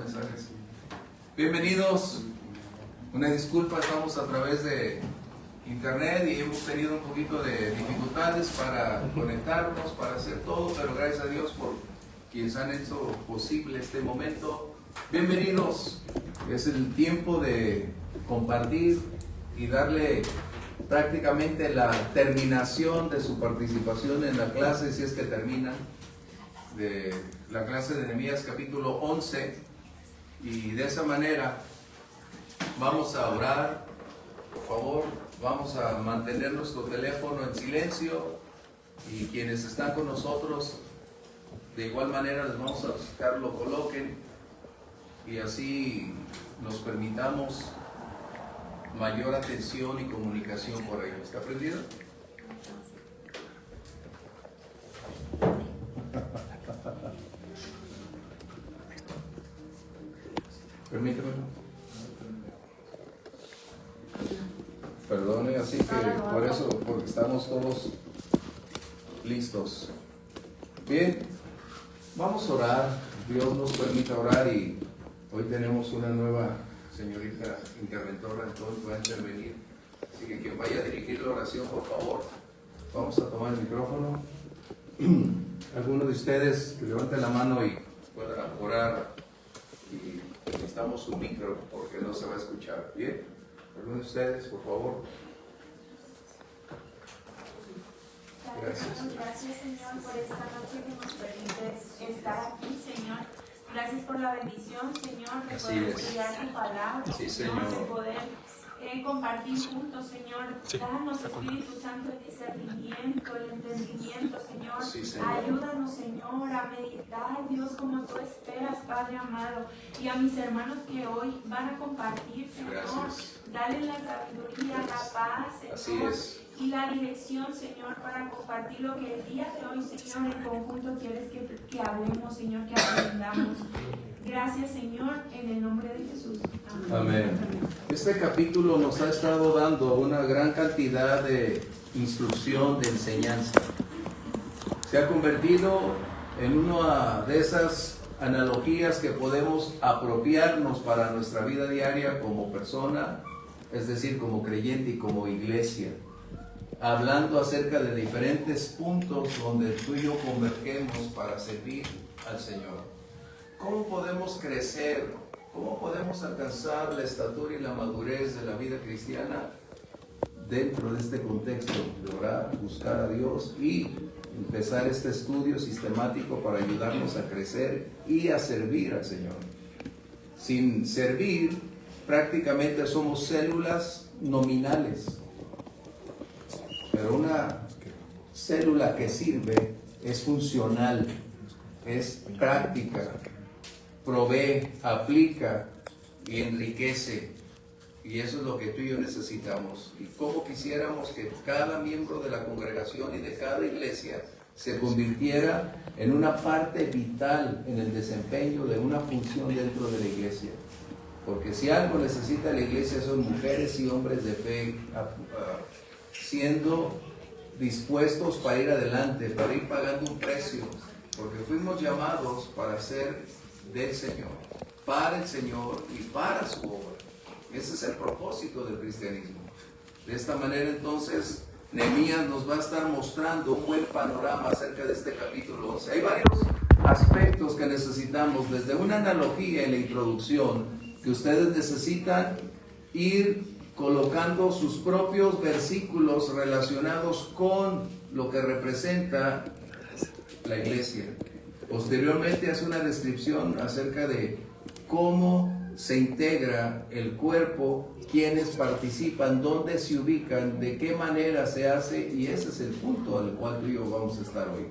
mensajes. Bienvenidos. Una disculpa, estamos a través de internet y hemos tenido un poquito de dificultades para conectarnos, para hacer todo, pero gracias a Dios por quienes han hecho posible este momento. Bienvenidos. Es el tiempo de compartir y darle prácticamente la terminación de su participación en la clase, si es que termina, de la clase de Nehemías capítulo 11, y de esa manera vamos a orar. Por favor, vamos a mantener nuestro teléfono en silencio, y quienes están con nosotros de igual manera les vamos a buscar, lo coloquen, y así nos permitamos mayor atención y comunicación por ahí. ¿Está prendido? Permíteme. Perdone, así que por eso, porque estamos todos listos. Bien, vamos a orar. Dios nos permite orar, y hoy tenemos una nueva señorita interventora, entonces va a intervenir. Así que quien vaya a dirigir la oración, por favor, vamos a tomar el micrófono. Algunos de ustedes que levanten la mano y puedan orar, y necesitamos un micro porque no se va a escuchar. Bien, algunos de ustedes, por favor. Gracias. Gracias, Señor, por esta noche que nos permites estar aquí, Señor. Gracias por la bendición, Señor, de poder estudiar tu palabra, Sí, Señor, de poder compartir juntos, Señor. Danos, Espíritu Santo, el discernimiento, el entendimiento, Señor. Sí, Señor. Ayúdanos, Señor, a meditar, Dios, como tú esperas, Padre amado. Y a mis hermanos que hoy van a compartir, Señor. Gracias. Dale la sabiduría, la paz, Señor. Así es. Y la dirección, Señor, para compartir lo que el día de hoy, Señor, en conjunto quieres que hablemos, Señor, que aprendamos. Gracias, Señor, en el nombre de Jesús. Amén. Este capítulo nos ha estado dando una gran cantidad de instrucción, de enseñanza. Se ha convertido en una de esas analogías que podemos apropiarnos para nuestra vida diaria como persona, es decir, como creyente y como iglesia, hablando acerca de diferentes puntos donde tú y yo convergemos para servir al Señor. ¿Cómo podemos crecer? ¿Cómo podemos alcanzar la estatura y la madurez de la vida cristiana dentro de este contexto de orar, buscar a Dios y empezar este estudio sistemático para ayudarnos a crecer y a servir al Señor? Sin servir, prácticamente somos células nominales. Pero una célula que sirve es funcional, es práctica, provee, aplica y enriquece. Y eso es lo que tú y yo necesitamos. Y cómo quisiéramos que cada miembro de la congregación y de cada iglesia se convirtiera en una parte vital en el desempeño de una función dentro de la iglesia. Porque si algo necesita la iglesia son mujeres y hombres de fe, siendo dispuestos para ir adelante, para ir pagando un precio, porque fuimos llamados para ser del Señor, para el Señor y para su obra. Ese es el propósito del cristianismo. De esta manera, entonces, Nehemías nos va a estar mostrando un buen panorama acerca de este capítulo 11. Hay varios aspectos que necesitamos, desde una analogía en la introducción, que ustedes necesitan ir colocando sus propios versículos relacionados con lo que representa la iglesia. Posteriormente hace una descripción acerca de cómo se integra el cuerpo, quiénes participan, dónde se ubican, de qué manera se hace, y ese es el punto al cual tú y yo vamos a estar hoy.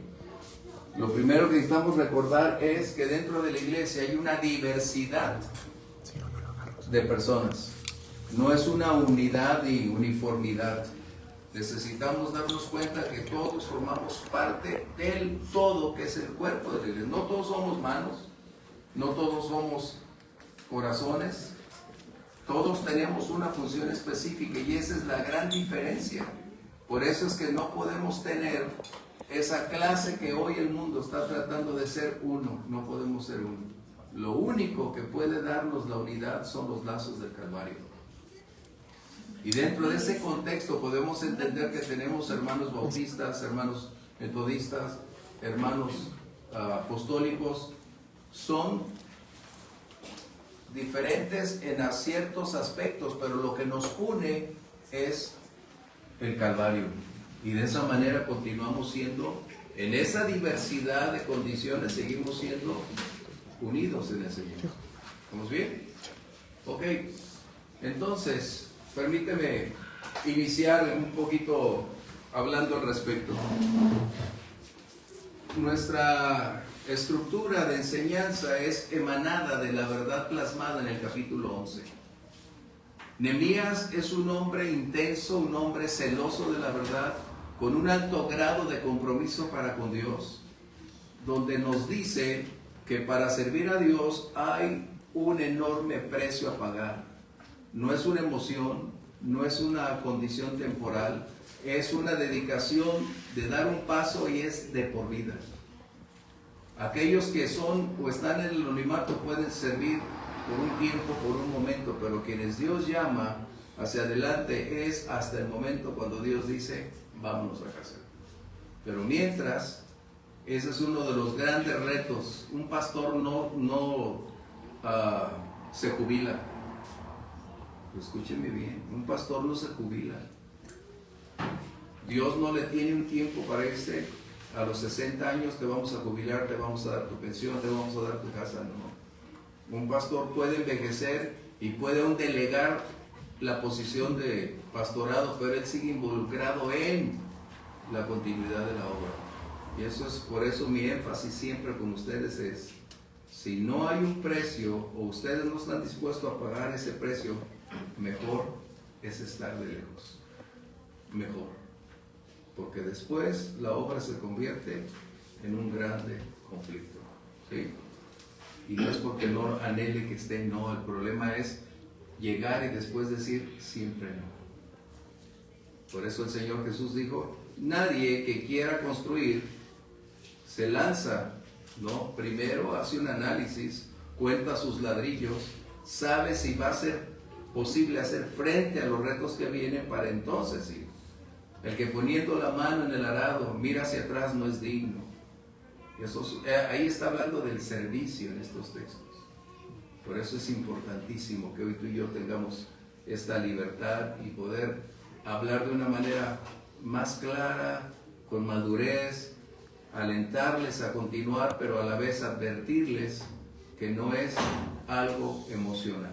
Lo primero que necesitamos recordar es que dentro de la iglesia hay una diversidad de personas. No es una unidad y uniformidad. Necesitamos darnos cuenta que todos formamos parte del todo que es el cuerpo de la iglesia. No todos somos manos, no todos somos corazones, todos tenemos una función específica, y esa es la gran diferencia. Por eso es que no podemos tener esa clase que hoy el mundo está tratando de ser uno. No podemos ser uno. lo único que puede darnos la unidad son los lazos del Calvario. Y dentro de ese contexto podemos entender que tenemos hermanos bautistas, hermanos metodistas, hermanos apostólicos. Son diferentes en ciertos aspectos, pero lo que nos une es el Calvario. Y de esa manera continuamos siendo, en esa diversidad de condiciones, seguimos siendo unidos en el Señor. ¿Estamos bien? Ok. Entonces, permíteme iniciar un poquito hablando al respecto. Nuestra estructura de enseñanza es emanada de la verdad plasmada en el capítulo 11. Nehemías es un hombre intenso, un hombre celoso de la verdad, con un alto grado de compromiso para con Dios, donde nos dice que para servir a Dios hay un enorme precio a pagar. No es una emoción, no es una condición temporal, es una dedicación de dar un paso y es de por vida. Aquellos que son o están en el anonimato pueden servir por un tiempo, por un momento, pero quienes Dios llama hacia adelante es hasta el momento cuando Dios dice, vámonos a casa. Pero mientras, ese es uno de los grandes retos. Un pastor no se jubila. Escúchenme bien, un pastor no se jubila. Dios no le tiene un tiempo para irse. A los 60 años te vamos a jubilar, te vamos a dar tu pensión, te vamos a dar tu casa. No. Un pastor puede envejecer y puede aún delegar la posición de pastorado, pero él sigue involucrado en la continuidad de la obra. Y eso es por eso mi énfasis siempre con ustedes es, si no hay un precio o ustedes no están dispuestos a pagar ese precio, mejor es estar de lejos. Mejor. Porque después la obra se convierte en un grande conflicto. ¿Sí? Y no es porque no anhele que esté, no. El problema es llegar y después decir siempre no. Por eso el Señor Jesús dijo, nadie que quiera construir se lanza, ¿no? Primero hace un análisis, cuenta sus ladrillos, sabe si va a ser posible hacer frente a los retos que vienen para entonces ir. El que poniendo la mano en el arado mira hacia atrás no es digno. Ahí está hablando del servicio en estos textos. Por eso es importantísimo que hoy tú y yo tengamos esta libertad y poder hablar de una manera más clara, con madurez, alentarles a continuar, pero a la vez advertirles que no es algo emocional.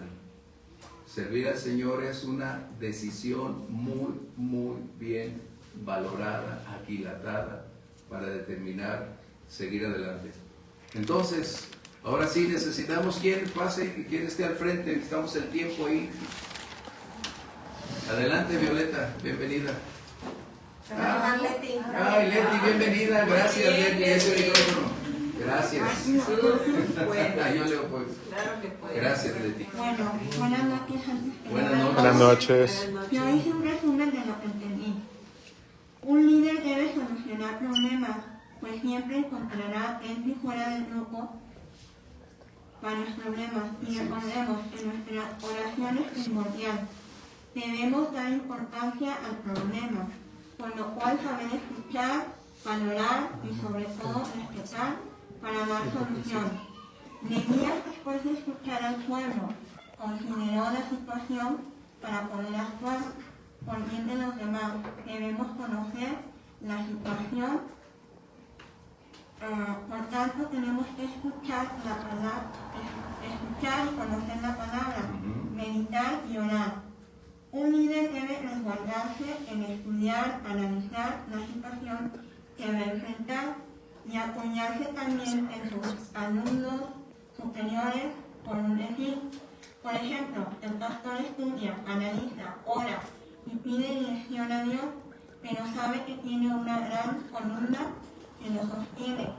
Servir al Señor es una decisión muy, muy bien valorada, aquilatada, para determinar seguir adelante. Entonces, ahora sí necesitamos quien pase y quien esté al frente, necesitamos el tiempo ahí. Adelante, Violeta, bienvenida. Ay, Leti, bienvenida, gracias, Leti, ese micrófono. Gracias. Yo leo pues. Claro que puede. Gracias, Leti. Bueno, buenas noches. Buenas noches. Yo hice un resumen de lo que entendí. Un líder debe solucionar problemas, pues siempre encontrará dentro y fuera del grupo varios problemas. Y recordemos que nuestra oración es primordial. Debemos dar importancia al problema, con lo cual saber escuchar, valorar y sobre todo respetar para dar solución. Nehemías, después de escuchar al pueblo, consideró la situación para poder actuar por bien de los demás. Debemos conocer la situación, por tanto tenemos que escuchar la palabra, escuchar y conocer la palabra, meditar y orar. Un líder debe resguardarse en estudiar, analizar la situación que va a enfrentar y apoyarse también en sus alumnos superiores, por un decir. Por ejemplo, el pastor estudia, analiza, ora y pide dirección a Dios, pero sabe que tiene una gran columna que lo sostiene.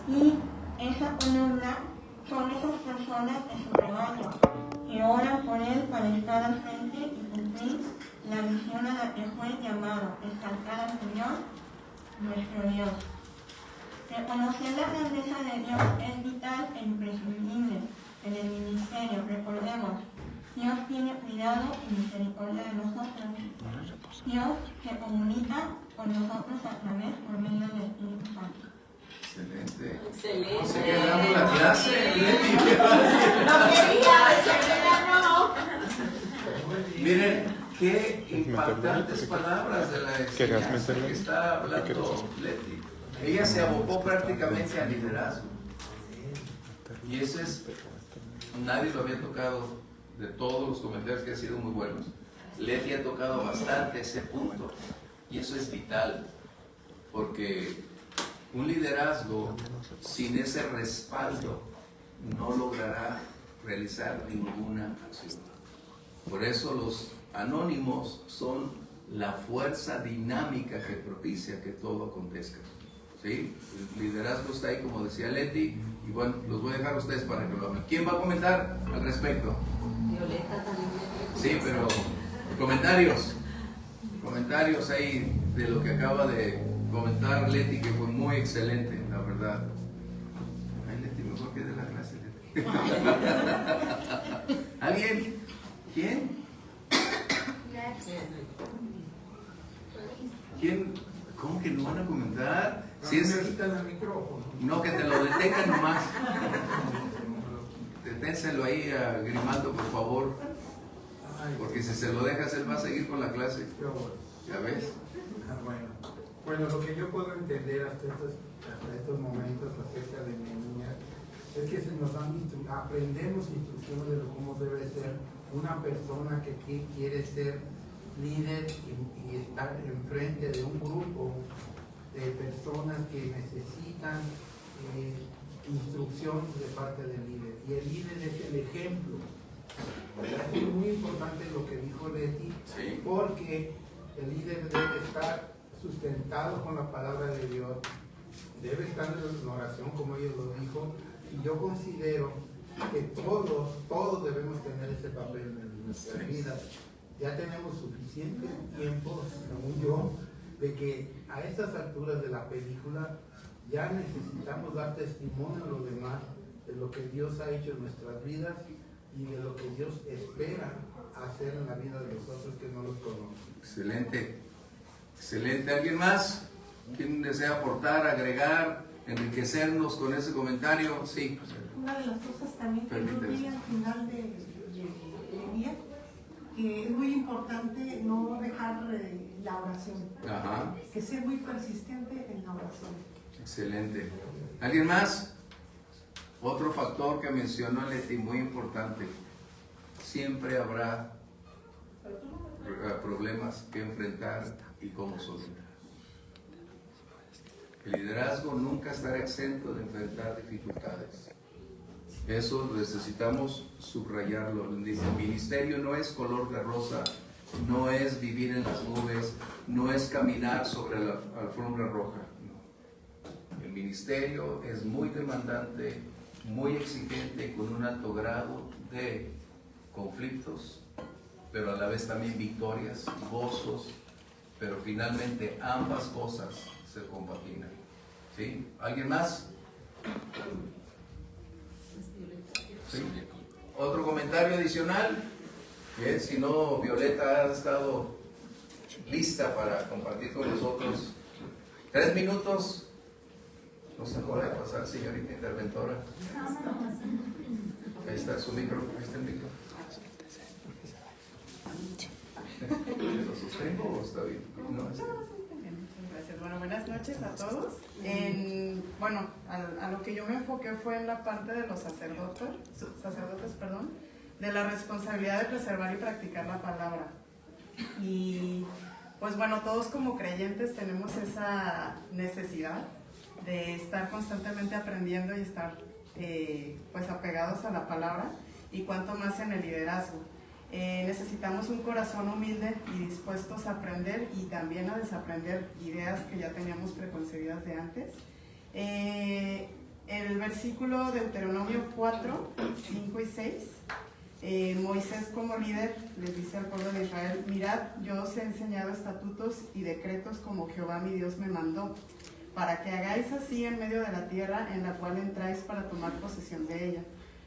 Y esa columna son esas personas de su rebaño que oran por él para estar al frente y cumplir la misión a la que fue llamado, exaltar al Señor, nuestro Dios. Reconocer la grandeza de Dios es vital e imprescindible. Dios se comunica con nosotros a través por medio del Espíritu Santo. Excelente. Excelente. ¿Cómo se queda dando la clase? Leti, qué No quería, no. miren, qué impactantes palabras de la enseñanza que está hablando Leti. Ella se abocó prácticamente al liderazgo. Y ese es, nadie lo había tocado, de todos los comentarios que han sido muy buenos. Leti ha tocado bastante ese punto. Y eso es vital, porque un liderazgo sin ese respaldo no logrará realizar ninguna acción. Por eso los anónimos son la fuerza dinámica que propicia que todo acontezca. ¿Sí? El liderazgo está ahí, como decía Leti, y bueno, los voy a dejar a ustedes para que lo hablen. ¿Quién va a comentar al respecto? Violeta también. Sí, pero comentarios ahí de lo que acaba de comentar Leti, que fue muy excelente, la verdad. Ay, Leti, mejor que de la clase, Leti. ¿Alguien? ¿Quién? ¿Quién? ¿Cómo que no van a comentar? Si es el micrófono. No, que te lo detengan nomás. Deténselo ahí a Grimaldo, por favor. Porque si se lo dejas, él va a seguir con la clase. ¿Ya ves? Bueno, lo que yo puedo entender hasta estos momentos acerca de Nehemías es que se nos dan aprendemos instrucciones de cómo debe ser una persona que quiere ser líder y estar enfrente de un grupo de personas que necesitan instrucción de parte del líder. Y el líder es el ejemplo. Es muy importante lo que dijo Leti, sí, porque el líder debe estar sustentado con la palabra de Dios, debe estar en oración como ella lo dijo, y yo considero que todos debemos tener ese papel en nuestras vidas. Ya tenemos suficiente tiempo, según yo, de que a estas alturas de la película ya necesitamos dar testimonio a los demás de lo que Dios ha hecho en nuestras vidas y de lo que Dios espera hacer en la vida de nosotros que no los conocen. Excelente. Excelente. ¿Alguien más? ¿Quién desea aportar, agregar, enriquecernos con ese comentario? Sí. Una de las cosas también que yo vi al final de día, que es muy importante no dejar la oración. Ajá. Que ser muy persistente en la oración. Excelente. ¿Alguien más? Otro factor que mencionó Leti, muy importante. Siempre habrá problemas que enfrentar y cómo solventar. El liderazgo nunca estará exento de enfrentar dificultades. Eso necesitamos subrayarlo. El ministerio no es color de rosa, no es vivir en las nubes, no es caminar sobre la alfombra roja. No. El ministerio es muy demandante, muy exigente, con un alto grado de conflictos, pero a la vez también victorias, gozos, pero finalmente ambas cosas se compaginan. ¿Sí? ¿Alguien más? ¿Sí? ¿Otro comentario adicional? Bien, si no, Violeta ha estado lista para compartir con nosotros. 3 minutos. No se puede pasar, señorita interventora. Ahí está su micro, ahí está el micro. ¿Lo sostengo o está bien? No, está bien. Gracias. Bueno, buenas noches a todos. A lo que yo me enfoqué fue en la parte de los sacerdotes, de la responsabilidad de preservar y practicar la palabra. Y pues bueno, todos como creyentes tenemos esa necesidad de estar constantemente aprendiendo y estar pues apegados a la palabra, y cuanto más en el liderazgo. Necesitamos un corazón humilde y dispuestos a aprender y también a desaprender ideas que ya teníamos preconcebidas de antes. El versículo de Deuteronomio 4, 5 y 6, Moisés como líder les dice al pueblo de Israel: mirad, yo os he enseñado estatutos y decretos como Jehová mi Dios me mandó, para que hagáis así en medio de la tierra en la cual entráis para tomar posesión de ella.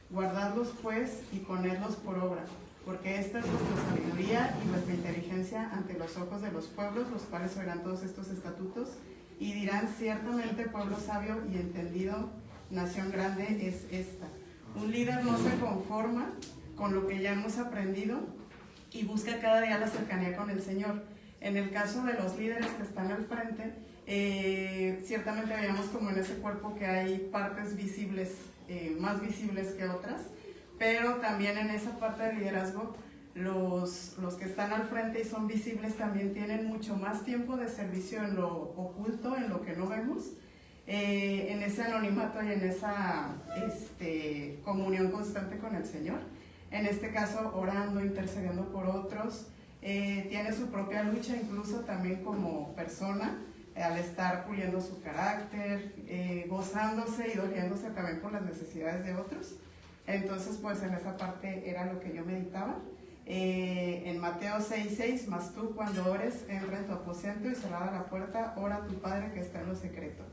Guardadlos pues y ponedlos por obra, porque esta es vuestra sabiduría y vuestra inteligencia ante los ojos de los pueblos, los cuales oirán todos estos estatutos y dirán: ciertamente pueblo sabio y entendido, nación grande es esta. Un líder no se conforma con lo que ya hemos aprendido y busca cada día la cercanía con el Señor. En el caso de los líderes que están al frente, ciertamente veíamos como en ese cuerpo que hay partes visibles, más visibles que otras, pero también en esa parte de liderazgo, los que están al frente y son visibles también tienen mucho más tiempo de servicio en lo oculto, en lo que no vemos, en ese anonimato y en esa comunión constante con el Señor. En este caso, orando, intercediendo por otros, tiene su propia lucha incluso también como persona, al estar puliendo su carácter, gozándose y doliéndose también por las necesidades de otros. Entonces, pues en esa parte era lo que yo meditaba. En Mateo 6:6, mas tú cuando ores, entra en tu aposento y cerrada la puerta, ora a tu Padre que está en lo secreto.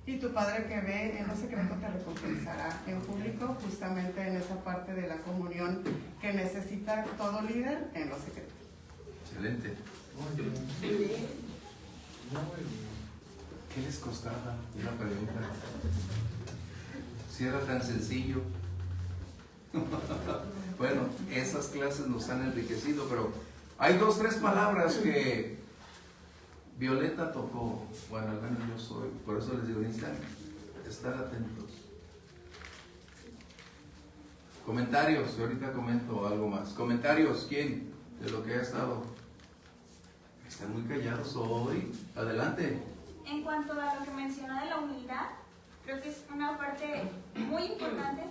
Y tu Padre que ve en lo secreto te recompensará en público, justamente en esa parte de la comunión que necesita todo líder en lo secreto. Excelente. ¿Qué les costaba? Una pregunta. Si era tan sencillo. Bueno, esas clases nos han enriquecido, pero hay 2, 3 palabras que Violeta tocó. Bueno, al menos yo soy, por eso les digo, necesitan estar atentos. Comentarios, yo ahorita comento algo más. Comentarios, ¿quién? De lo que ha estado. Están muy callados hoy. Adelante. En cuanto a lo que mencionó de la humildad, creo que es una parte muy importante,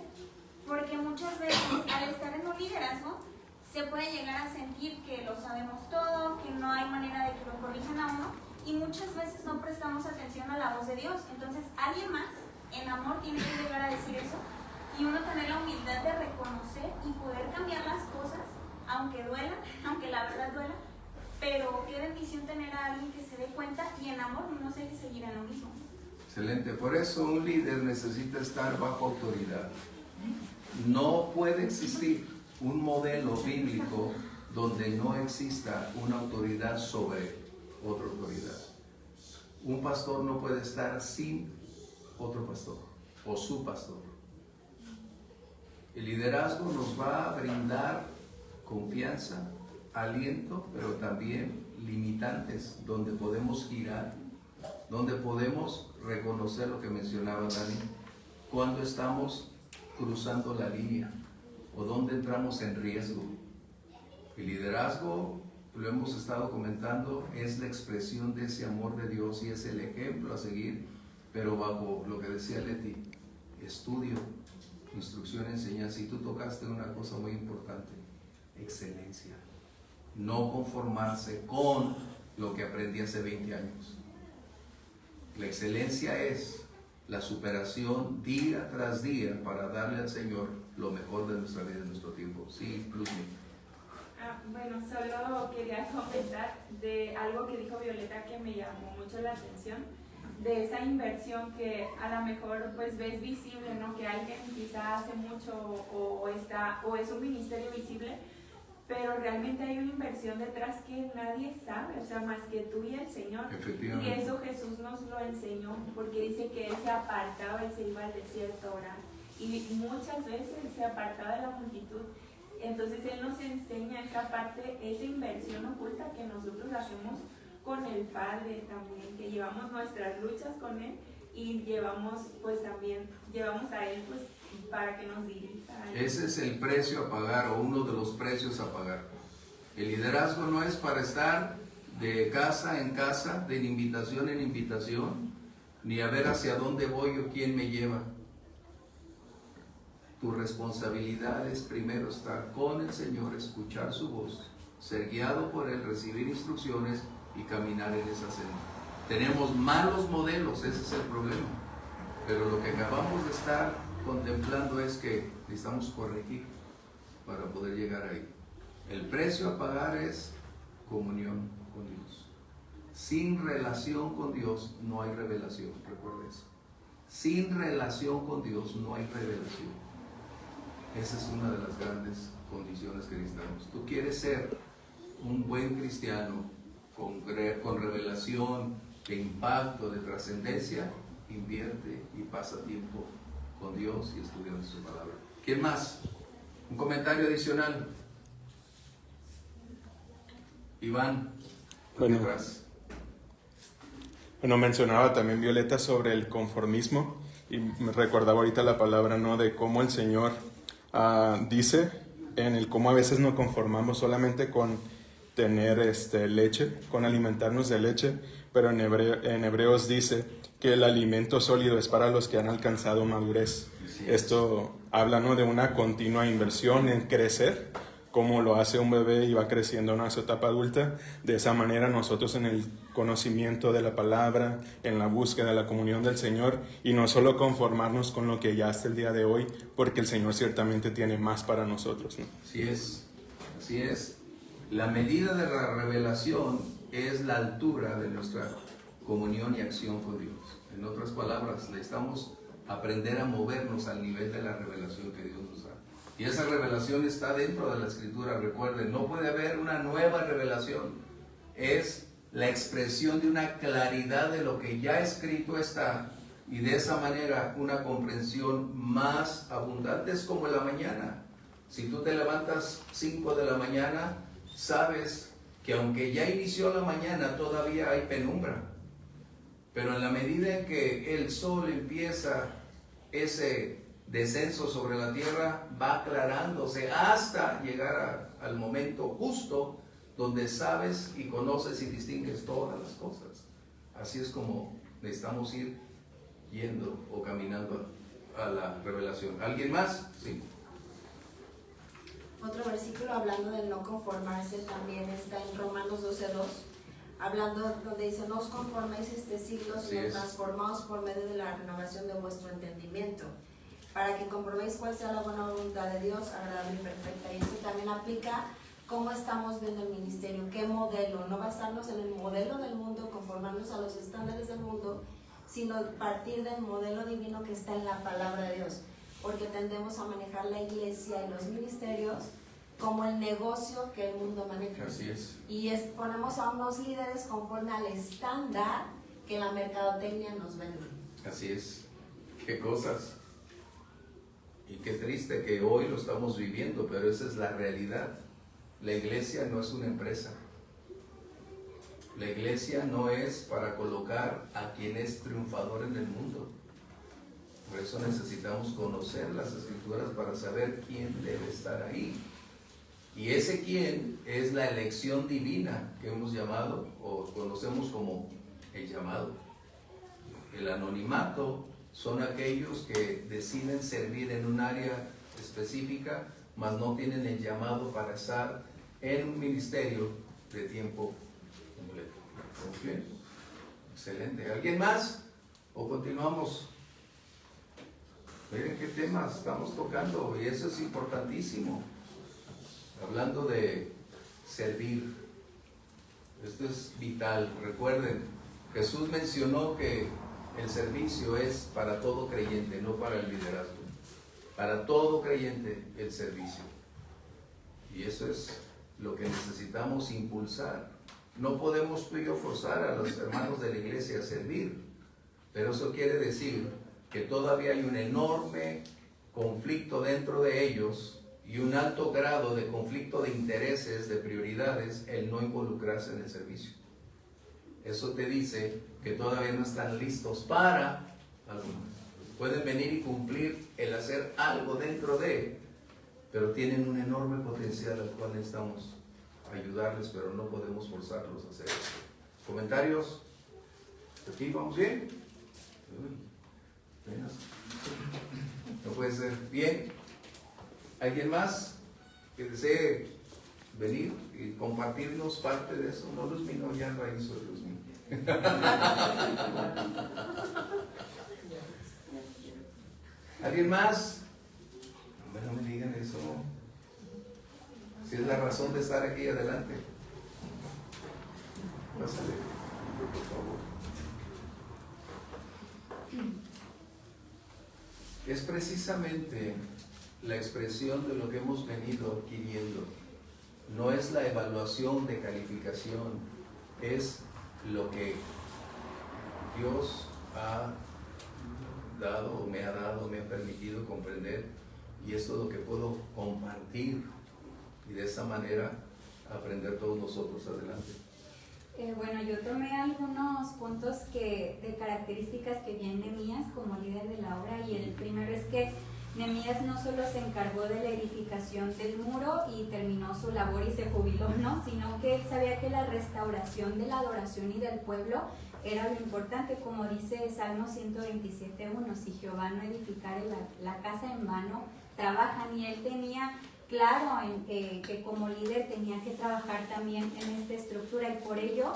porque muchas veces al estar en un liderazgo se puede llegar a sentir que lo sabemos todo, que no hay manera de que lo corrijan a uno, y muchas veces no prestamos atención a la voz de Dios. Entonces alguien más en amor tiene que llegar a decir eso, y uno tener la humildad de reconocer y poder cambiar las cosas, aunque duela, aunque la verdad duela. Pero qué bendición tener a alguien que se dé cuenta y en amor no se hay que seguir en lo mismo. Excelente, por eso un líder necesita estar bajo autoridad. No puede existir un modelo bíblico donde no exista una autoridad sobre otra autoridad. Un pastor no puede estar sin otro pastor o su pastor. El liderazgo nos va a brindar confianza, aliento, pero también limitantes donde podemos girar, donde podemos reconocer lo que mencionaba Dani, cuando estamos cruzando la línea o donde entramos en riesgo. El liderazgo, lo hemos estado comentando, es la expresión de ese amor de Dios y es el ejemplo a seguir, pero bajo lo que decía Leti, estudio, instrucción, enseñanza. Y tú tocaste una cosa muy importante: excelencia. No conformarse con lo que aprendí hace 20 años. La excelencia es la superación día tras día para darle al Señor lo mejor de nuestra vida, de nuestro tiempo. Sí, Plusmi. Bueno, solo quería comentar de algo que dijo Violeta que me llamó mucho la atención, de esa inversión que a lo mejor pues ves visible, ¿no? Que alguien quizá hace mucho o es un ministerio visible, pero realmente hay una inversión detrás que nadie sabe, o sea, más que tú y el Señor. Y eso Jesús nos lo enseñó, porque dice que Él se apartaba y se iba al desierto a orar. Y muchas veces se apartaba de la multitud. Entonces Él nos enseña esa parte, esa inversión oculta que nosotros hacemos con el Padre también, que llevamos nuestras luchas con Él y llevamos a Él pues para que nos dirija. Ese es el precio a pagar, o uno de los precios a pagar. El liderazgo no es para estar de casa en casa, de invitación en invitación, ni a ver hacia dónde voy o quién me lleva. Tu responsabilidad es primero estar con el Señor, escuchar su voz, ser guiado por Él, recibir instrucciones y caminar en esa senda. Tenemos malos modelos, ese es el problema. Pero lo que acabamos de estar contemplando es que necesitamos corregir para poder llegar ahí. El precio a pagar es comunión con Dios. Sin relación con Dios no hay revelación, recuerda eso. Sin relación con Dios no hay revelación. Esa es una de las grandes condiciones que necesitamos. Tú quieres ser un buen cristiano con revelación, de impacto, de trascendencia, invierte y pasa tiempo con Dios y estudiando su palabra. ¿Quién más? Un comentario adicional. Iván, Bueno, atrás. Bueno, mencionaba también Violeta sobre el conformismo y me recordaba ahorita la palabra, ¿no? De cómo el Señor dice en el cómo a veces nos conformamos solamente con tener leche, con alimentarnos de leche, pero en Hebreos dice que el alimento sólido es para los que han alcanzado madurez. Esto habla, ¿no? De una continua inversión en crecer, como lo hace un bebé y va creciendo en su etapa adulta. De esa manera nosotros en el conocimiento de la palabra, en la búsqueda de la comunión del Señor, y no solo conformarnos con lo que ya hasta el día de hoy, porque el Señor ciertamente tiene más para nosotros, ¿no? Así es, así es. La medida de la revelación es la altura de nuestra comunión y acción con Dios. En otras palabras, necesitamos aprender a movernos al nivel de la revelación que Dios nos da. Y esa revelación está dentro de la Escritura. Recuerden, no puede haber una nueva revelación. Es la expresión de una claridad de lo que ya escrito está. Y de esa manera una comprensión más abundante. Es como en la mañana. Si tú te levantas 5 de la mañana, sabes que aunque ya inició la mañana, todavía hay penumbra. Pero en la medida en que el sol empieza ese descenso sobre la tierra, va aclarándose hasta llegar al momento justo donde sabes y conoces y distingues todas las cosas. Así es como necesitamos ir yendo o caminando a la revelación. ¿Alguien más? Sí. Otro versículo hablando del no conformarse también está en Romanos 12:2, hablando donde dice: no os conforméis este siglo, sino transformaos por medio de la renovación de vuestro entendimiento, para que comprobéis cuál sea la buena voluntad de Dios, agradable y perfecta. Y esto también aplica cómo estamos viendo el ministerio, qué modelo, no basarnos en el modelo del mundo, conformarnos a los estándares del mundo, sino partir del modelo divino que está en la palabra de Dios, porque tendemos a manejar la iglesia y los ministerios como el negocio que el mundo maneja. Así es. Y ponemos a unos líderes conforme al estándar que la mercadotecnia nos vende. Así es. Qué cosas. Y qué triste que hoy lo estamos viviendo, pero esa es la realidad. La iglesia no es una empresa. La iglesia no es para colocar a quien es triunfador en el mundo. Por eso necesitamos conocer las Escrituras para saber quién debe estar ahí. Y ese quién es la elección divina que hemos llamado o conocemos como el llamado. El anonimato son aquellos que deciden servir en un área específica, mas no tienen el llamado para estar en un ministerio de tiempo completo. ¿Estamos bien? Excelente. ¿Alguien más? ¿O continuamos? Miren qué temas estamos tocando y eso es importantísimo. Hablando de servir, esto es vital. Recuerden, Jesús mencionó que el servicio es para todo creyente, no para el liderazgo. Para todo creyente el servicio. Y eso es lo que necesitamos impulsar. No podemos tú y yo forzar a los hermanos de la iglesia a servir, pero eso quiere decir que todavía hay un enorme conflicto dentro de ellos y un alto grado de conflicto de intereses, de prioridades, el no involucrarse en el servicio. Eso te dice que todavía no están listos para algunos. Pueden venir y cumplir el hacer algo dentro de, pero tienen un enorme potencial al cual necesitamos ayudarles, pero no podemos forzarlos a hacer eso. ¿Comentarios? ¿Aquí vamos bien? No puede ser. Bien. ¿Alguien más que desee venir y compartirnos parte de eso? No, Luzmi, no, ya no hizo Luzmi. ¿Alguien más? No me digan eso. Si es la razón de estar aquí adelante. Pásale, por favor. Es precisamente la expresión de lo que hemos venido adquiriendo. No es la evaluación de calificación, es lo que Dios ha dado, me ha permitido comprender, y esto es lo que puedo compartir y de esa manera aprender todos nosotros adelante. Bueno, yo tomé algunos puntos de características que vi en Nehemías como líder de la obra, y el primero es que Nehemías no solo se encargó de la edificación del muro y terminó su labor y se jubiló, ¿no? Sino que él sabía que la restauración de la adoración y del pueblo era lo importante, como dice Salmo 127:1, si Jehová no edificare la casa, en vano trabajan, y él tenía claro que como líder tenía que trabajar también en esta estructura, y por ello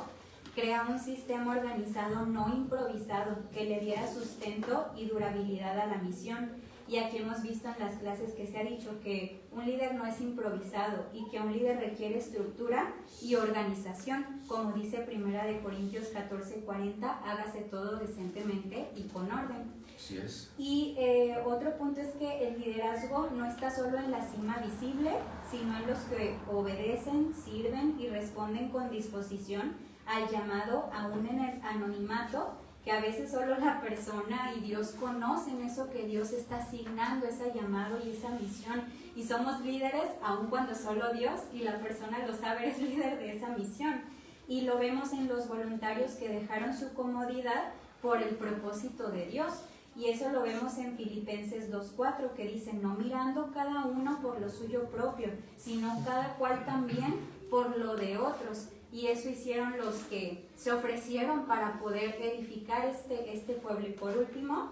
crea un sistema organizado no improvisado que le diera sustento y durabilidad a la misión. Y aquí hemos visto en las clases que se ha dicho que un líder no es improvisado y que un líder requiere estructura y organización, como dice 1 Corintios 14:40, hágase todo decentemente y con orden. Así es. Y otro punto es que el liderazgo no está solo en la cima visible, sino en los que obedecen, sirven y responden con disposición al llamado aún en el anonimato, que a veces solo la persona y Dios conocen eso que Dios está asignando, ese llamado y esa misión. Y somos líderes aun cuando solo Dios y la persona lo sabe, es líder de esa misión. Y lo vemos en los voluntarios que dejaron su comodidad por el propósito de Dios. Y eso lo vemos en Filipenses 2:4, que dice, no mirando cada uno por lo suyo propio, sino cada cual también por lo de otros. Y eso hicieron los que se ofrecieron para poder edificar este pueblo. Y por último,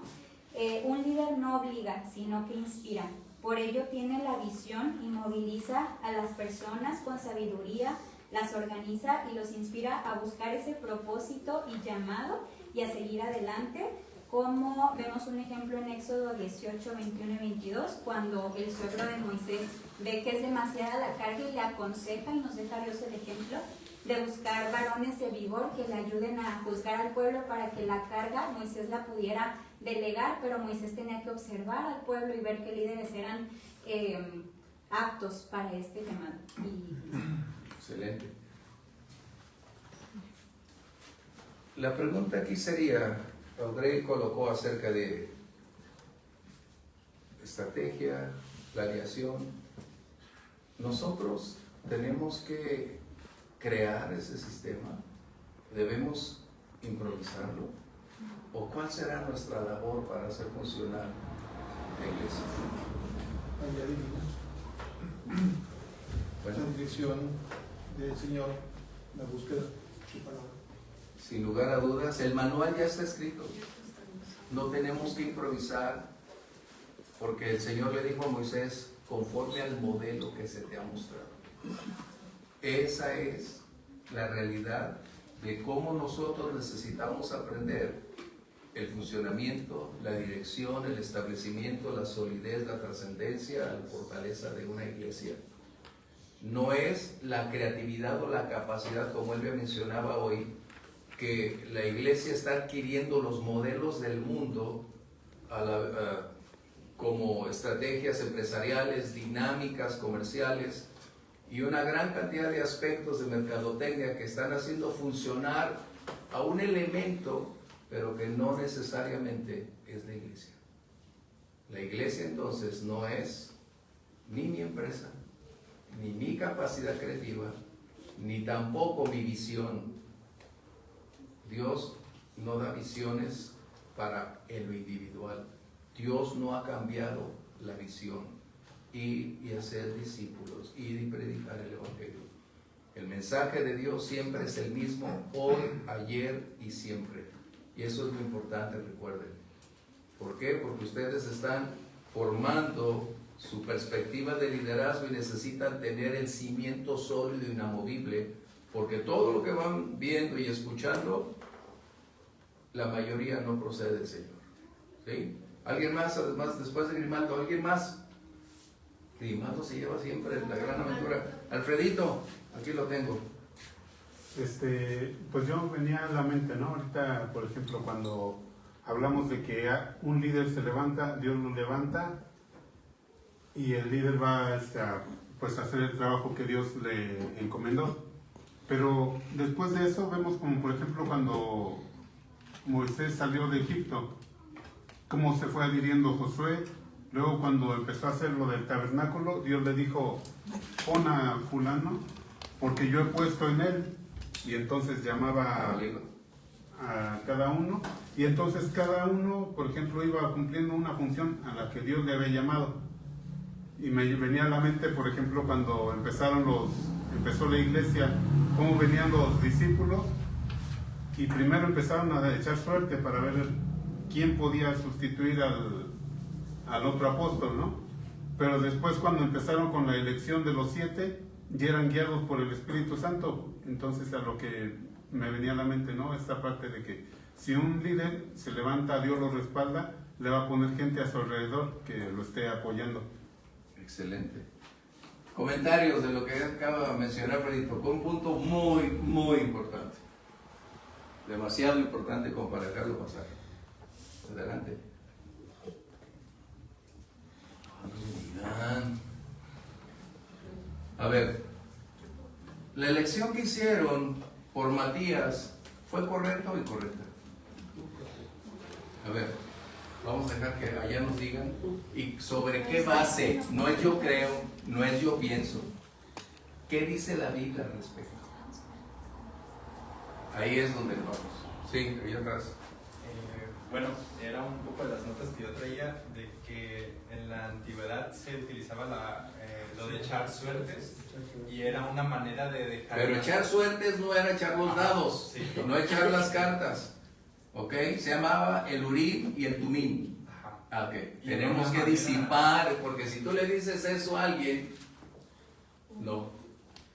un líder no obliga, sino que inspira. Por ello tiene la visión y moviliza a las personas con sabiduría, las organiza y los inspira a buscar ese propósito y llamado y a seguir adelante. Como vemos un ejemplo en Éxodo 18, 21 y 22, cuando el suegro de Moisés ve que es demasiada la carga y le aconseja, y nos deja Dios el ejemplo, de buscar varones de vigor que le ayuden a juzgar al pueblo para que la carga Moisés la pudiera delegar, pero Moisés tenía que observar al pueblo y ver qué líderes eran aptos para este llamado. Excelente. La pregunta aquí sería, Audrey colocó acerca de estrategia, planeación. Nosotros tenemos que crear ese sistema, debemos improvisarlo, o cuál será nuestra labor para hacer funcionar la iglesia. Bueno, la dirección del Señor, la búsqueda de su palabra. Sin lugar a dudas, el manual ya está escrito. No tenemos que improvisar, porque el Señor le dijo a Moisés, conforme al modelo que se te ha mostrado. Esa es la realidad de cómo nosotros necesitamos aprender el funcionamiento, la dirección, el establecimiento, la solidez, la trascendencia, la fortaleza de una iglesia. No es la creatividad o la capacidad, como él me mencionaba hoy, que la iglesia está adquiriendo los modelos del mundo como estrategias empresariales, dinámicas, comerciales, y una gran cantidad de aspectos de mercadotecnia que están haciendo funcionar a un elemento, pero que no necesariamente es la iglesia. La iglesia entonces no es ni mi empresa, ni mi capacidad creativa, ni tampoco mi visión. Dios no da visiones para en lo individual. Dios no ha cambiado la visión. Y hacer discípulos, ir y predicar el Evangelio. El mensaje de Dios siempre es el mismo, hoy, ayer y siempre. Y eso es lo importante, recuerden. ¿Por qué? Porque ustedes están formando su perspectiva de liderazgo y necesitan tener el cimiento sólido e inamovible, porque todo lo que van viendo y escuchando, la mayoría no procede del Señor. ¿Sí? ¿Alguien más? Además, después de Grimaldo, ¿alguien más? Grimaldo se lleva siempre la gran aventura. Alfredito, aquí lo tengo. Pues yo venía a la mente, ¿no? Ahorita, por ejemplo, cuando hablamos de que un líder se levanta, Dios lo levanta y el líder va pues, a hacer el trabajo que Dios le encomendó. Pero después de eso vemos como por ejemplo cuando Moisés salió de Egipto, cómo se fue adhiriendo Josué. Luego cuando empezó a hacer lo del tabernáculo, Dios le dijo, pon a fulano, porque yo he puesto en él. Y entonces llamaba a cada uno. Y entonces cada uno, por ejemplo, iba cumpliendo una función a la que Dios le había llamado. Y me venía a la mente, por ejemplo, cuando empezó la iglesia, cómo venían los discípulos. Y primero empezaron a echar suerte para ver quién podía sustituir al otro apóstol, ¿no? Pero después cuando empezaron con la elección de los 7, ya eran guiados por el Espíritu Santo. Entonces a lo que me venía a la mente, ¿no? Esta parte de que si un líder se levanta, Dios lo respalda, le va a poner gente a su alrededor que lo esté apoyando. Excelente. Comentarios de lo que acaba de mencionar Fredito, con un punto muy, muy importante. Demasiado importante como para dejarlo pasar. Adelante. A ver, la elección que hicieron por Matías, ¿fue correcta o incorrecta? A ver, vamos a dejar que allá nos digan. ¿Y sobre qué base? No es yo creo, no es yo pienso. ¿Qué dice la Biblia al respecto? Ahí es donde vamos. Sí, ahí atrás. Bueno, era un poco de las notas que yo traía de que en la antigüedad se utilizaba lo de echar suertes y era una manera de dejar... Pero echar suertes no era echar los dados, sí, no echar las cartas, ¿ok? Se llamaba el Urim y el Tumim. Okay. Tenemos que disipar, porque si tú le dices eso a alguien, no,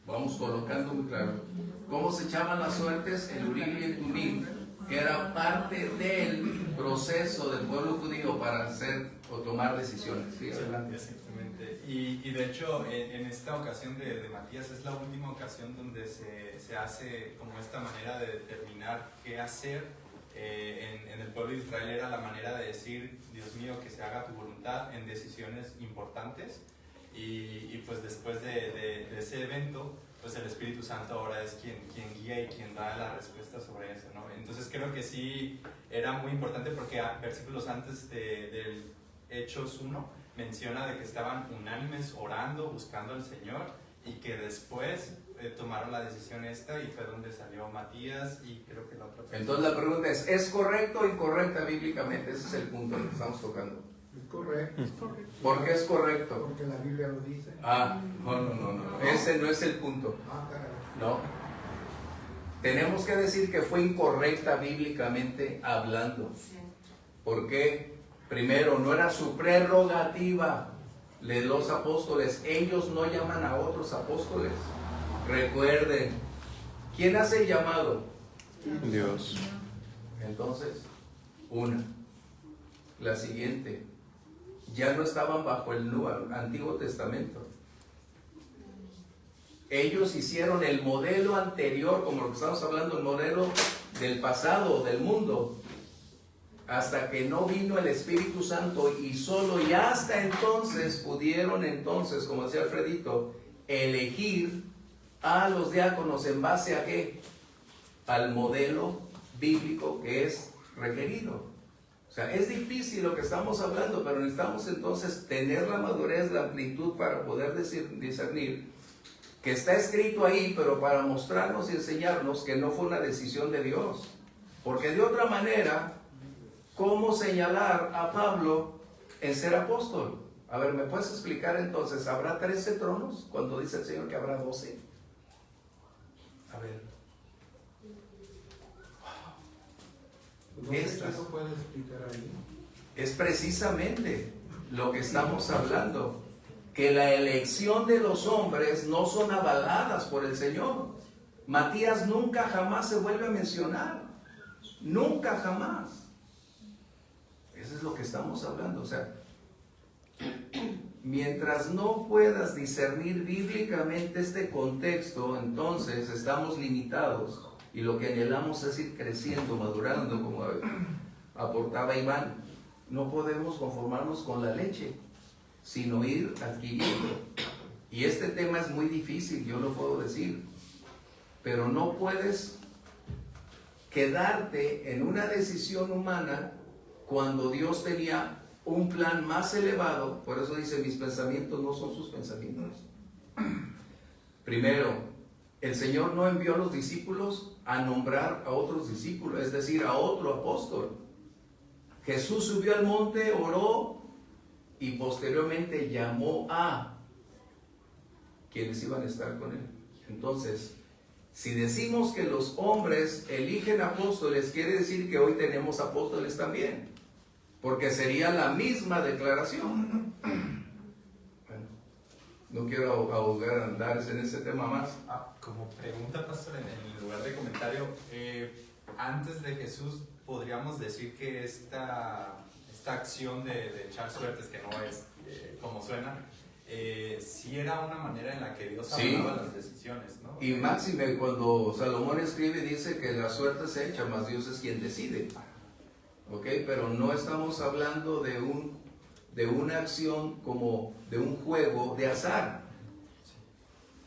vamos colocando muy claro. ¿Cómo se echaban las suertes? El Urim y el Tumim, que era parte del proceso del pueblo judío para hacer o tomar decisiones. Sí, adelante. Exactamente. Y de hecho, en esta ocasión de Matías es la última ocasión donde se hace como esta manera de determinar qué hacer. En el pueblo de Israel era la manera de decir, Dios mío, que se haga tu voluntad en decisiones importantes. Y pues después de ese evento, pues el Espíritu Santo ahora es quien guía y quien da la respuesta sobre eso, ¿no? Entonces creo que sí era muy importante porque versículos antes del Hechos 1 menciona de que estaban unánimes orando, buscando al Señor y que después tomaron la decisión esta y fue donde salió Matías y creo que la otra persona. Entonces la pregunta es ¿correcto o incorrecta bíblicamente? Ese es el punto que estamos tocando. Es correcto. Es correcto. ¿Por qué es correcto? Porque la Biblia lo dice. No. Ese no es el punto. No. Tenemos que decir que fue incorrecta bíblicamente hablando. ¿Por qué? Primero, no era su prerrogativa de los apóstoles. Ellos no llaman a otros apóstoles. Recuerden, ¿quién hace el llamado? Dios. Entonces, una. La siguiente. Ya no estaban bajo el Antiguo Testamento. Ellos hicieron el modelo anterior, como lo que estamos hablando, el modelo del pasado, del mundo, hasta que no vino el Espíritu Santo y solo y hasta entonces pudieron como decía Alfredito, elegir a los diáconos en base a ¿qué? Al modelo bíblico que es requerido. O sea, es difícil lo que estamos hablando, pero necesitamos entonces tener la madurez, la amplitud para poder discernir que está escrito ahí, pero para mostrarnos y enseñarnos que no fue una decisión de Dios. Porque de otra manera, ¿cómo señalar a Pablo en ser apóstol? A ver, ¿me puedes explicar entonces? ¿Habrá 13 tronos cuando dice el Señor que habrá 12? A ver. No sé qué no puede explicar ahí. Es precisamente lo que estamos hablando, que la elección de los hombres no son avaladas por el Señor. Matías nunca jamás se vuelve a mencionar, nunca jamás. Eso es lo que estamos hablando. O sea, mientras no puedas discernir bíblicamente este contexto, entonces estamos limitados. Y lo que anhelamos es ir creciendo, madurando, como aportaba Iván. No podemos conformarnos con la leche. sino ir adquiriendo. Y este tema es muy difícil, yo lo puedo decir, pero no puedes quedarte en una decisión humana cuando Dios tenía un plan más elevado. Por eso dice, mis pensamientos no son sus pensamientos. Primero, el Señor no envió a los discípulos a nombrar a otros discípulos, es decir, a otro apóstol. Jesús subió al monte, oró y posteriormente llamó a quienes iban a estar con él. Entonces, si decimos que los hombres eligen apóstoles, quiere decir que hoy tenemos apóstoles también, porque sería la misma declaración. Bueno, no quiero ahogar, andarse en ese tema más. Como pregunta, pastor, en lugar de comentario, antes de Jesús, podríamos decir que esta acción de echar suertes, que no es como suena, sí era una manera en la que Dios hablaba las decisiones, ¿no? Y máxime, cuando Salomón escribe, dice que la suerte se echa, mas Dios es quien decide. ¿Ok? Pero no estamos hablando de una acción como de un juego de azar.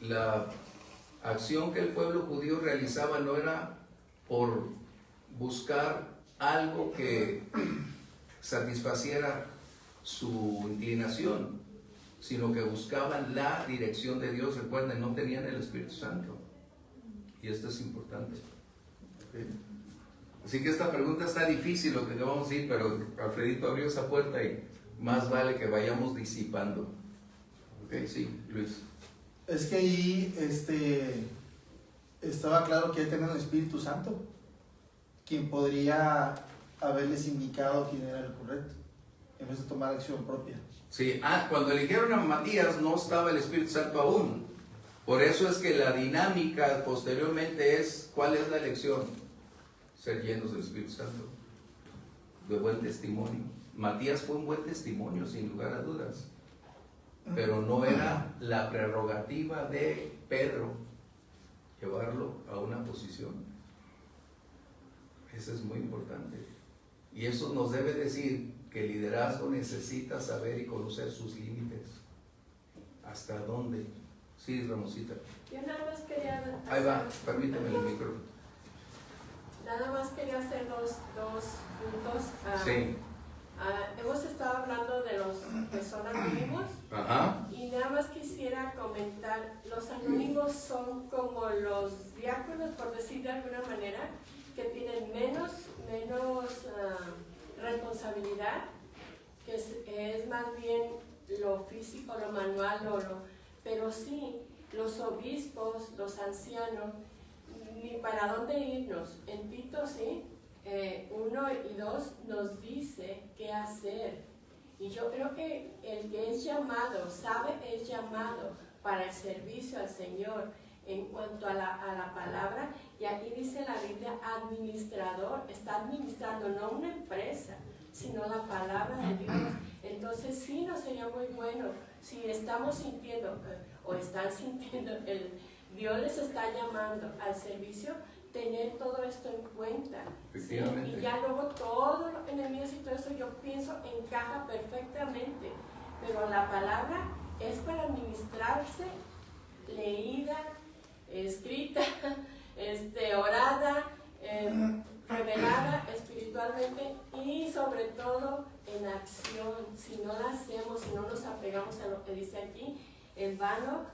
La acción que el pueblo judío realizaba no era por buscar algo que satisfaciera su inclinación, sino que buscaban la dirección de Dios. Recuerden, no tenían el Espíritu Santo. Y esto es importante. ¿Okay? Así que esta pregunta está difícil, lo que le vamos a decir, pero Alfredito abrió esa puerta y más vale que vayamos disipando. ¿Ok? Sí, Luis. Es que ahí estaba claro que ahí tenían el Espíritu Santo, quien podría haberles indicado quién era el correcto, en vez de tomar acción propia. Sí, cuando eligieron a Matías no estaba el Espíritu Santo aún. Por eso es que la dinámica posteriormente es, ¿cuál es la elección? Ser llenos del Espíritu Santo, de buen testimonio. Matías fue un buen testimonio, sin lugar a dudas, pero no era la prerrogativa de Pedro llevarlo a una posición. Eso es muy importante. Y eso nos debe decir que el liderazgo necesita saber y conocer sus límites. ¿Hasta dónde? Sí, Ramosita. Yo nada más quería... Ahí va, permíteme el micro. Nada más quería hacer dos puntos. Sí. Hemos estado hablando de los que son anónimos. Ajá. Y nada más quisiera comentar, los anónimos son como los diáconos, por decir de alguna manera, que tienen menos responsabilidad, que es más bien lo físico, lo manual, pero sí, los obispos, los ancianos, ni para dónde irnos. En Tito, sí, 1 y 2 nos dice qué hacer. Y yo creo que el que es llamado, es llamado para el servicio al Señor en cuanto a la palabra. Y aquí dice la Biblia, administrador, está administrando no una empresa, sino la palabra de Dios. Entonces sí nos sería muy bueno si estamos sintiendo, o están sintiendo, Dios les está llamando al servicio, tener todo esto en cuenta. ¿Sí? Y ya luego todo los enemigos y todo eso yo pienso encaja perfectamente, pero la palabra es para administrarse, leída, escrita, orada, revelada espiritualmente y sobre todo en acción. Si no la hacemos, si no nos apegamos a lo que dice aquí, en vano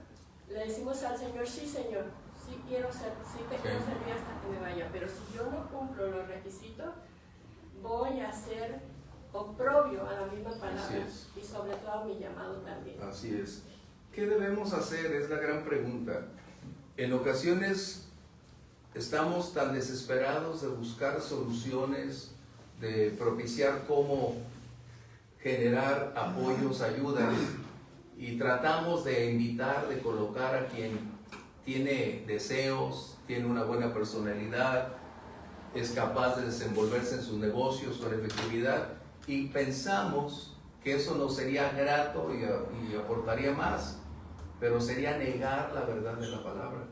le decimos al Señor, sí Señor, sí te quiero servir hasta que me vaya, pero si yo no cumplo los requisitos, voy a ser oprobio a la misma palabra y sobre todo a mi llamado también. Así es. ¿Qué debemos hacer? Es la gran pregunta. En ocasiones estamos tan desesperados de buscar soluciones, de propiciar cómo generar apoyos, ayudas, y tratamos de invitar, de colocar a quien tiene deseos, tiene una buena personalidad, es capaz de desenvolverse en sus negocios con efectividad, y pensamos que eso nos sería grato y aportaría más, pero sería negar la verdad de la palabra.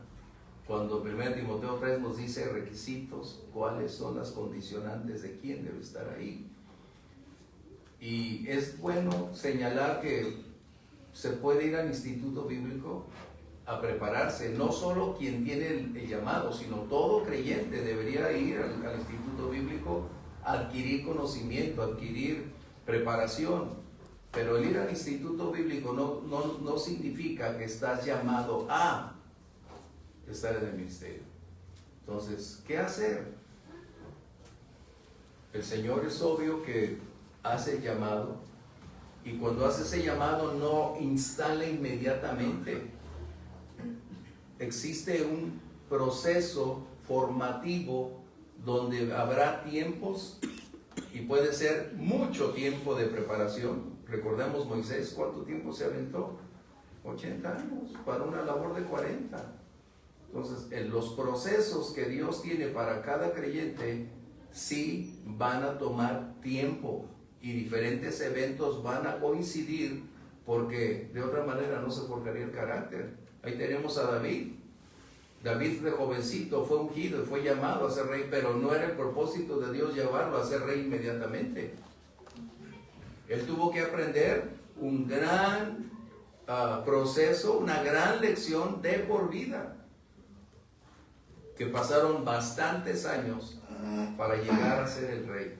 Cuando 1 Timoteo 3 nos dice requisitos, cuáles son las condicionantes de quién debe estar ahí. Y es bueno señalar que se puede ir al instituto bíblico a prepararse. No solo quien tiene el llamado, sino todo creyente debería ir al instituto bíblico a adquirir conocimiento, adquirir preparación. Pero el ir al instituto bíblico no significa que estás llamado a estar en el ministerio. Entonces, ¿qué hacer? El Señor es obvio que hace el llamado, y cuando hace ese llamado no instala inmediatamente. Existe un proceso formativo donde habrá tiempos, y puede ser mucho tiempo de preparación. Recordemos Moisés, ¿cuánto tiempo se aventó? 80 años para una labor de 40. Entonces, en los procesos que Dios tiene para cada creyente sí van a tomar tiempo, y diferentes eventos van a coincidir, porque de otra manera no se forjaría el carácter. Ahí tenemos a David. David de jovencito fue ungido y fue llamado a ser rey, pero no era el propósito de Dios llevarlo a ser rey inmediatamente. Él tuvo que aprender un gran proceso, una gran lección de por vida, que pasaron bastantes años para llegar a ser el rey.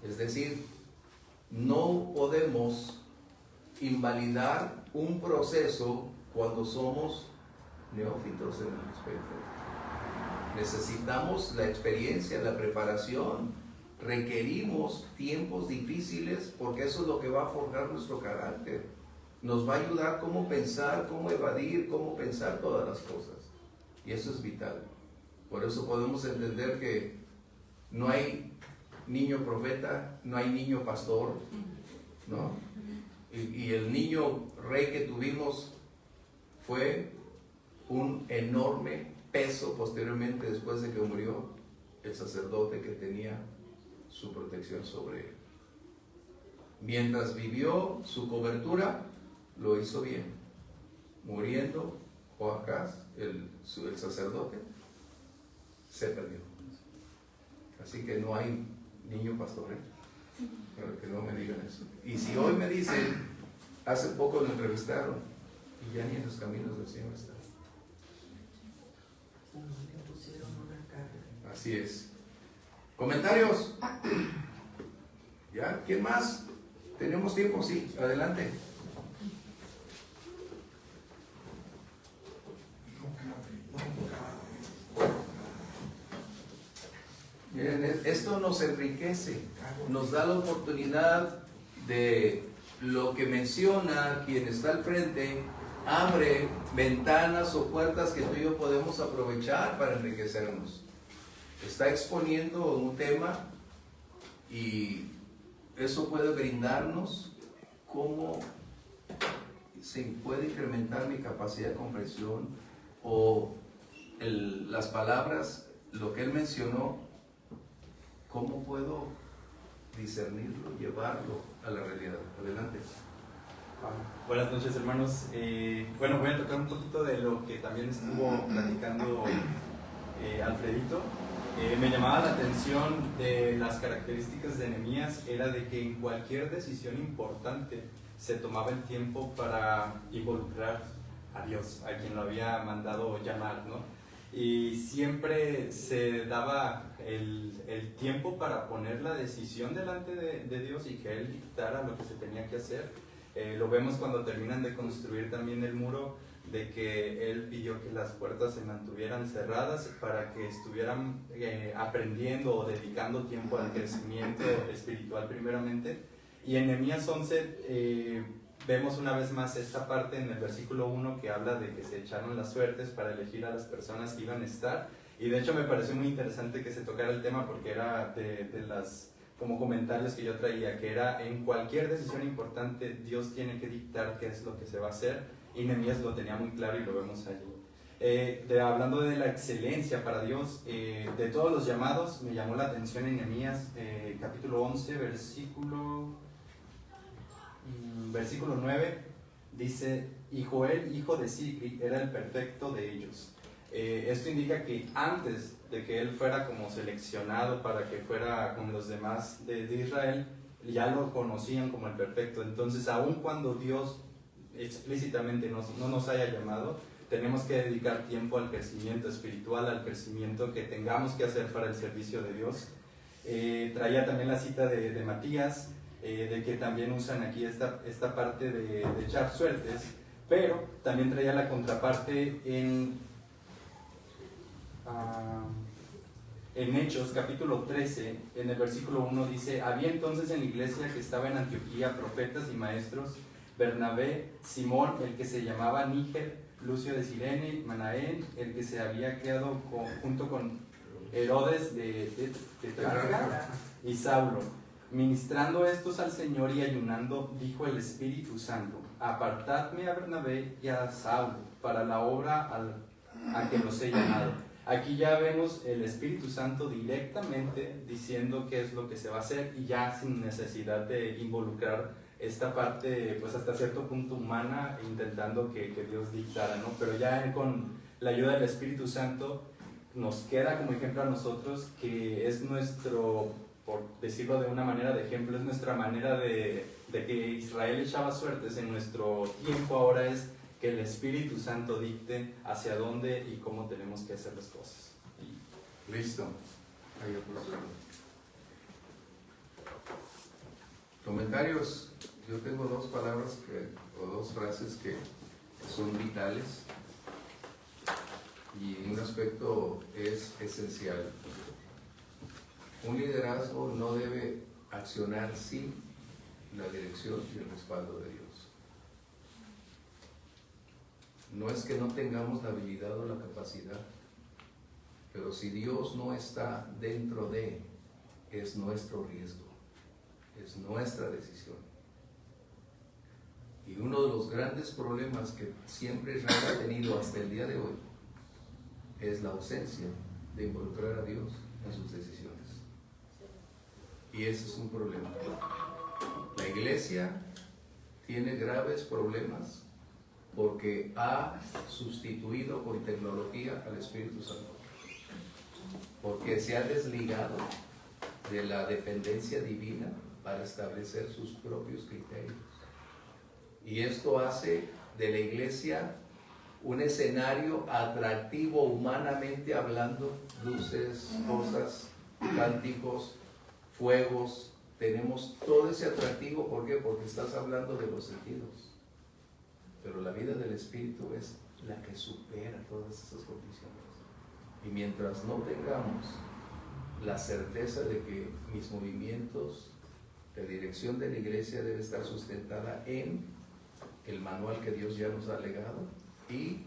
Es decir, no podemos invalidar un proceso cuando somos neófitos en el aspecto. Necesitamos la experiencia, la preparación. Requerimos tiempos difíciles, porque eso es lo que va a forjar nuestro carácter. Nos va a ayudar cómo pensar, cómo evadir, cómo pensar todas las cosas. Y eso es vital. Por eso podemos entender que no hay niño profeta, no hay niño pastor, ¿no? Y el niño rey que tuvimos fue un enorme peso posteriormente, después de que murió el sacerdote que tenía su protección sobre él. Mientras vivió su cobertura, lo hizo bien. Muriendo Joacás, el sacerdote, se perdió. Así que no hay niño pastor, para que no me digan eso. Y si hoy me dicen, hace poco lo entrevistaron y ya ni en los caminos del Señor está. Así es. ¿Comentarios? ¿Ya? ¿Quién más? ¿Tenemos tiempo? Sí, adelante. Miren, esto nos enriquece, nos da la oportunidad de lo que menciona quien está al frente, abre ventanas o puertas que tú y yo podemos aprovechar para enriquecernos. Está exponiendo un tema y eso puede brindarnos cómo se puede incrementar mi capacidad de comprensión, o las palabras, lo que él mencionó, cómo puedo discernirlo, llevarlo a la realidad. Adelante. Buenas noches, hermanos. Bueno, voy a tocar un poquito de lo que también estuvo platicando Alfredito. Me llamaba la atención de las características de Nehemías, era de que en cualquier decisión importante se tomaba el tiempo para involucrar a Dios, a quien lo había mandado llamar, ¿no? Y siempre se daba el tiempo para poner la decisión delante de Dios y que Él dictara lo que se tenía que hacer. Lo vemos cuando terminan de construir también el muro, de que Él pidió que las puertas se mantuvieran cerradas para que estuvieran aprendiendo o dedicando tiempo al crecimiento espiritual primeramente. Y en Nehemías 11 vemos una vez más esta parte en el versículo 1 que habla de que se echaron las suertes para elegir a las personas que iban a estar. Y de hecho me pareció muy interesante que se tocara el tema, porque era de las como comentarios que yo traía, que era en cualquier decisión importante Dios tiene que dictar qué es lo que se va a hacer, y Nehemías lo tenía muy claro y lo vemos allí. Hablando de la excelencia para Dios, de todos los llamados, me llamó la atención en Nehemías capítulo 11, versículo 9, dice: y Joel, hijo de Sicri, era el perfecto de ellos. Esto indica que antes de que él fuera como seleccionado para que fuera con los demás de Israel, ya lo conocían como el perfecto. Entonces, aun cuando Dios explícitamente no nos haya llamado, tenemos que dedicar tiempo al crecimiento espiritual, al crecimiento que tengamos que hacer para el servicio de Dios. Traía también la cita de Matías, de que también usan aquí esta parte de echar suertes, pero también traía la contraparte en Hechos capítulo 13, en el versículo 1 dice: había entonces en la iglesia que estaba en Antioquía profetas y maestros, Bernabé, Simón, el que se llamaba Níger, Lucio de Cirene, Manaén, el que se había quedado junto con Herodes de Tetrarca, y Saulo. Ministrando estos al Señor y ayunando, dijo el Espíritu Santo: apartadme a Bernabé y a Saulo para la obra a que los he llamado. Aquí ya vemos el Espíritu Santo directamente diciendo qué es lo que se va a hacer, y ya sin necesidad de involucrar esta parte, pues hasta cierto punto humana, intentando que Dios dictara, ¿no? Pero ya con la ayuda del Espíritu Santo nos queda como ejemplo a nosotros, que es nuestro, por decirlo de una manera de ejemplo, es nuestra manera de que Israel echaba suertes en nuestro tiempo. Ahora es que el Espíritu Santo dicte hacia dónde y cómo tenemos que hacer las cosas. Listo. Comentarios. Yo tengo dos palabras o dos frases que son vitales, y un aspecto es esencial. Un liderazgo no debe accionar sin la dirección y el respaldo de Dios. No es que no tengamos la habilidad o la capacidad, pero si Dios no está dentro de, es nuestro riesgo, es nuestra decisión. Y uno de los grandes problemas que siempre Israel ha tenido hasta el día de hoy es la ausencia de involucrar a Dios en sus decisiones. Y ese es un problema. La iglesia tiene graves problemas porque ha sustituido con tecnología al Espíritu Santo, porque se ha desligado de la dependencia divina para establecer sus propios criterios. Y esto hace de la iglesia un escenario atractivo humanamente hablando, luces, cosas, cánticos, fuegos. Tenemos todo ese atractivo. ¿Por qué? Porque estás hablando de los sentidos. Pero la vida del Espíritu es la que supera todas esas condiciones. Y mientras no tengamos la certeza de que mis movimientos, la dirección de la iglesia debe estar sustentada en el manual que Dios ya nos ha legado y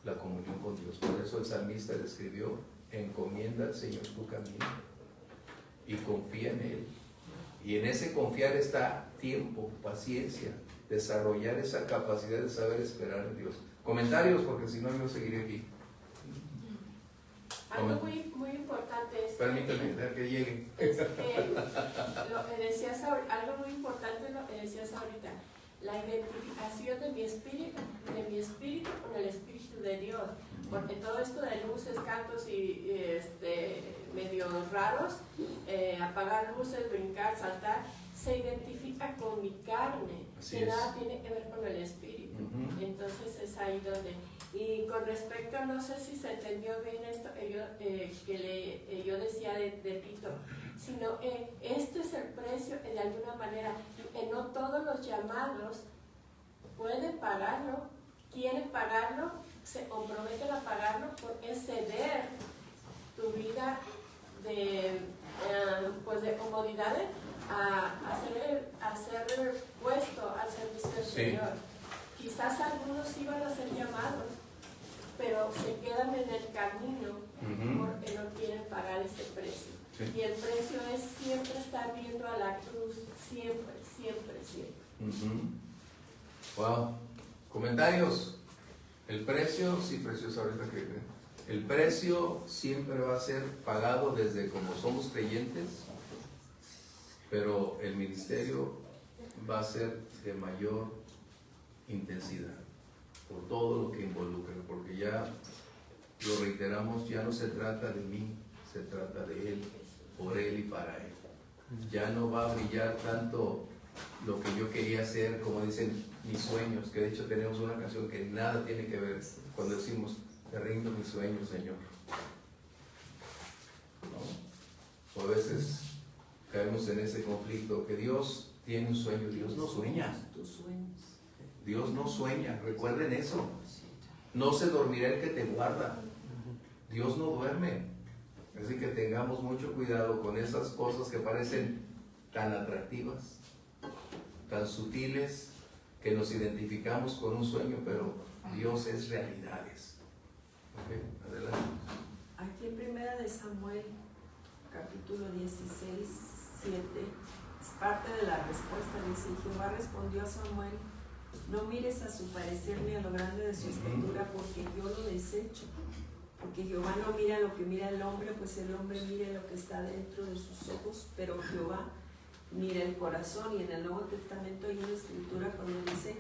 la comunión con Dios. Por eso el salmista le escribió: encomienda al Señor tu camino y confía en Él. Y en ese confiar está tiempo, paciencia, desarrollar esa capacidad de saber esperar en Dios. Comentarios, porque si no yo seguiré aquí. Algo muy importante es... Permítame, dejar que llegue. Algo muy importante lo que decías ahorita. La identificación de mi espíritu con el Espíritu de Dios. Porque todo esto de luces, cantos y medio raros, apagar luces, brincar, saltar, se identifica con mi carne, que nada tiene que ver con el Espíritu. Entonces es ahí donde... Y con respecto, no sé si se entendió bien esto que yo decía de Tito, sino este es el precio de alguna manera, que no todos los llamados pueden pagarlo, quieren pagarlo, se comprometen a pagarlo, porque es ceder tu vida de comodidades a ser puesto al servicio del Señor. Quizás algunos iban a ser llamados, pero se quedan en el camino porque no quieren pagar ese precio. Sí. Y el precio es siempre estar viendo a la cruz, siempre, siempre, siempre. Wow. Comentarios. El precio, sí, precioso, ahorita que el precio siempre va a ser pagado desde como somos creyentes, pero el ministerio va a ser de mayor intensidad por todo lo que involucra, porque ya lo reiteramos, ya no se trata de mí, se trata de Él, por Él y para Él. Ya no va a brillar tanto lo que yo quería hacer, como dicen, mis sueños, que de hecho tenemos una canción que nada tiene que ver cuando decimos, te rindo mis sueños, Señor. ¿No? O a veces caemos en ese conflicto, que Dios tiene un sueño, Dios no sueña. Dios no sueña, recuerden eso. No se dormirá el que te guarda. Dios no duerme. Así que tengamos mucho cuidado con esas cosas que parecen tan atractivas, tan sutiles, que nos identificamos con un sueño, pero Dios es realidades. Okay, adelante. Aquí en Primera de Samuel, capítulo 16, 7, es parte de la respuesta. Dice, Jehová respondió a Samuel, no mires a su parecer ni a lo grande de su estatura, porque yo lo desecho. Porque Jehová no mira lo que mira el hombre, pues el hombre mira lo que está dentro de sus ojos, pero Jehová mira el corazón. Y en el Nuevo Testamento hay una escritura cuando dice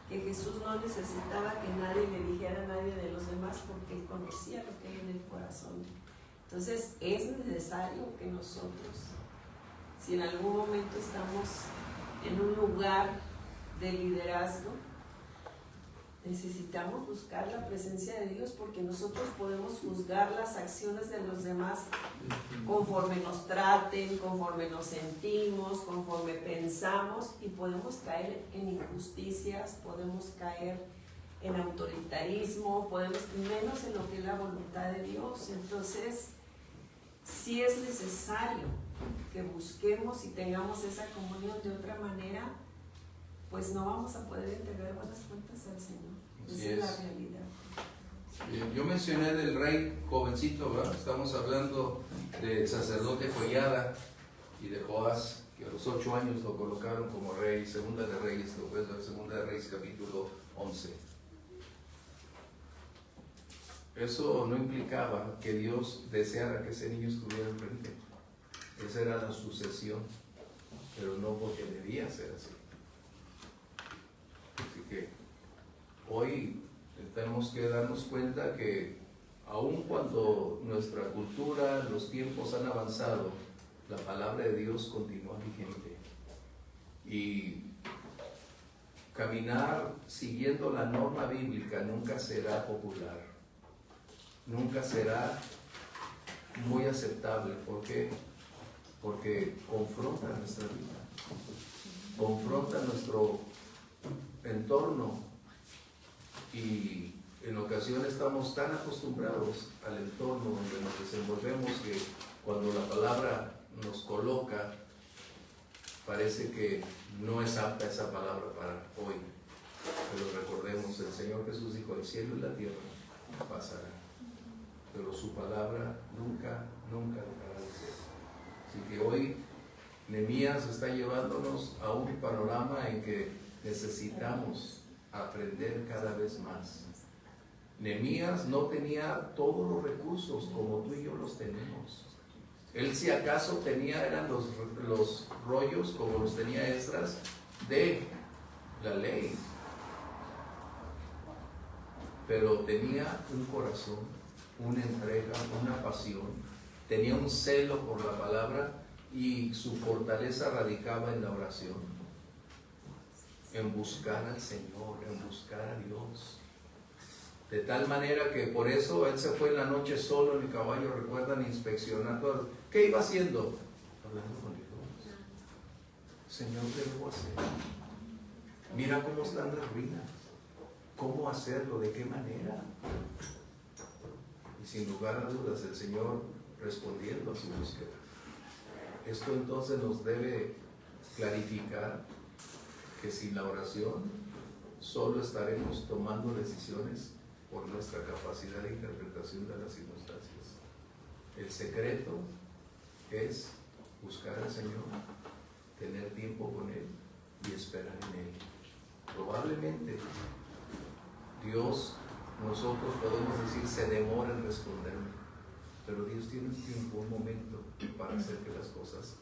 que Jesús no necesitaba que nadie le dijera a nadie de los demás, porque él conocía lo que hay en el corazón. Entonces es necesario que nosotros, si en algún momento estamos en un lugar de liderazgo, necesitamos buscar la presencia de Dios, porque nosotros podemos juzgar las acciones de los demás conforme nos traten, conforme nos sentimos, conforme pensamos, y podemos caer en injusticias, podemos caer en autoritarismo, podemos, menos en lo que es la voluntad de Dios. Entonces, sí es necesario que busquemos y tengamos esa comunión. De otra manera, pues no vamos a poder entregar buenas cuentas al Señor. Esa es la realidad. Bien, yo mencioné del rey jovencito, ¿verdad? Estamos hablando del sacerdote Joiada y de Joás, que a los 8 años lo colocaron como rey. Segunda de Reyes, lo ves, la Segunda de Reyes, capítulo 11. Eso no implicaba que Dios deseara que ese niño estuviera enfrente. Esa era la sucesión, pero no porque debía ser así. Así que hoy tenemos que darnos cuenta que aun cuando nuestra cultura, los tiempos han avanzado, la palabra de Dios continúa vigente. Y caminar siguiendo la norma bíblica nunca será popular, nunca será muy aceptable. ¿Por qué? Porque confronta nuestra vida, confronta nuestro entorno, y en ocasiones estamos tan acostumbrados al entorno donde nos desenvolvemos que cuando la palabra nos coloca parece que no es apta esa palabra para hoy. Pero recordemos, el Señor Jesús dijo, el cielo y la tierra pasarán, pero su palabra nunca dejará de ser. Así que hoy Nehemías está llevándonos a un panorama en que necesitamos aprender cada vez más. Nehemías no tenía todos los recursos como tú y yo los tenemos. Él, si acaso tenía, eran los rollos, como los tenía Esdras, de la ley. Pero tenía un corazón, una entrega, una pasión, tenía un celo por la palabra, y su fortaleza radicaba en la oración, en buscar al Señor, en buscar a Dios. De tal manera que por eso él se fue en la noche solo en el caballo, recuerdan, inspeccionar todo. ¿Qué iba haciendo? Hablando con Dios. Señor, ¿qué debo hacer? Mira cómo están las ruinas. ¿Cómo hacerlo? ¿De qué manera? Y sin lugar a dudas, el Señor respondiendo a su búsqueda. Esto entonces nos debe clarificar que sin la oración solo estaremos tomando decisiones por nuestra capacidad de interpretación de las circunstancias. El secreto es buscar al Señor, tener tiempo con Él y esperar en Él. Probablemente Dios, nosotros podemos decir, se demora en responderme, pero Dios tiene un tiempo, un momento para hacer que las cosas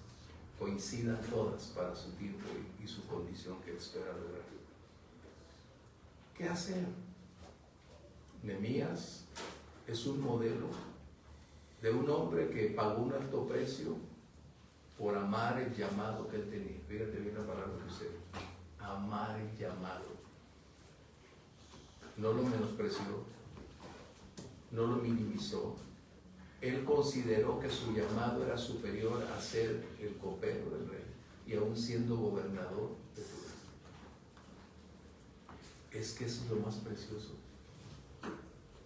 coincidan todas para su tiempo y su condición que Él espera lograr. ¿Qué hacer? Nehemías es un modelo de un hombre que pagó un alto precio por amar el llamado que él tenía. Fíjate bien la palabra que usted, amar el llamado. No lo menospreció, no lo minimizó. Él consideró que su llamado era superior a ser el copero del rey y aún siendo gobernador de todo. Es que eso es lo más precioso.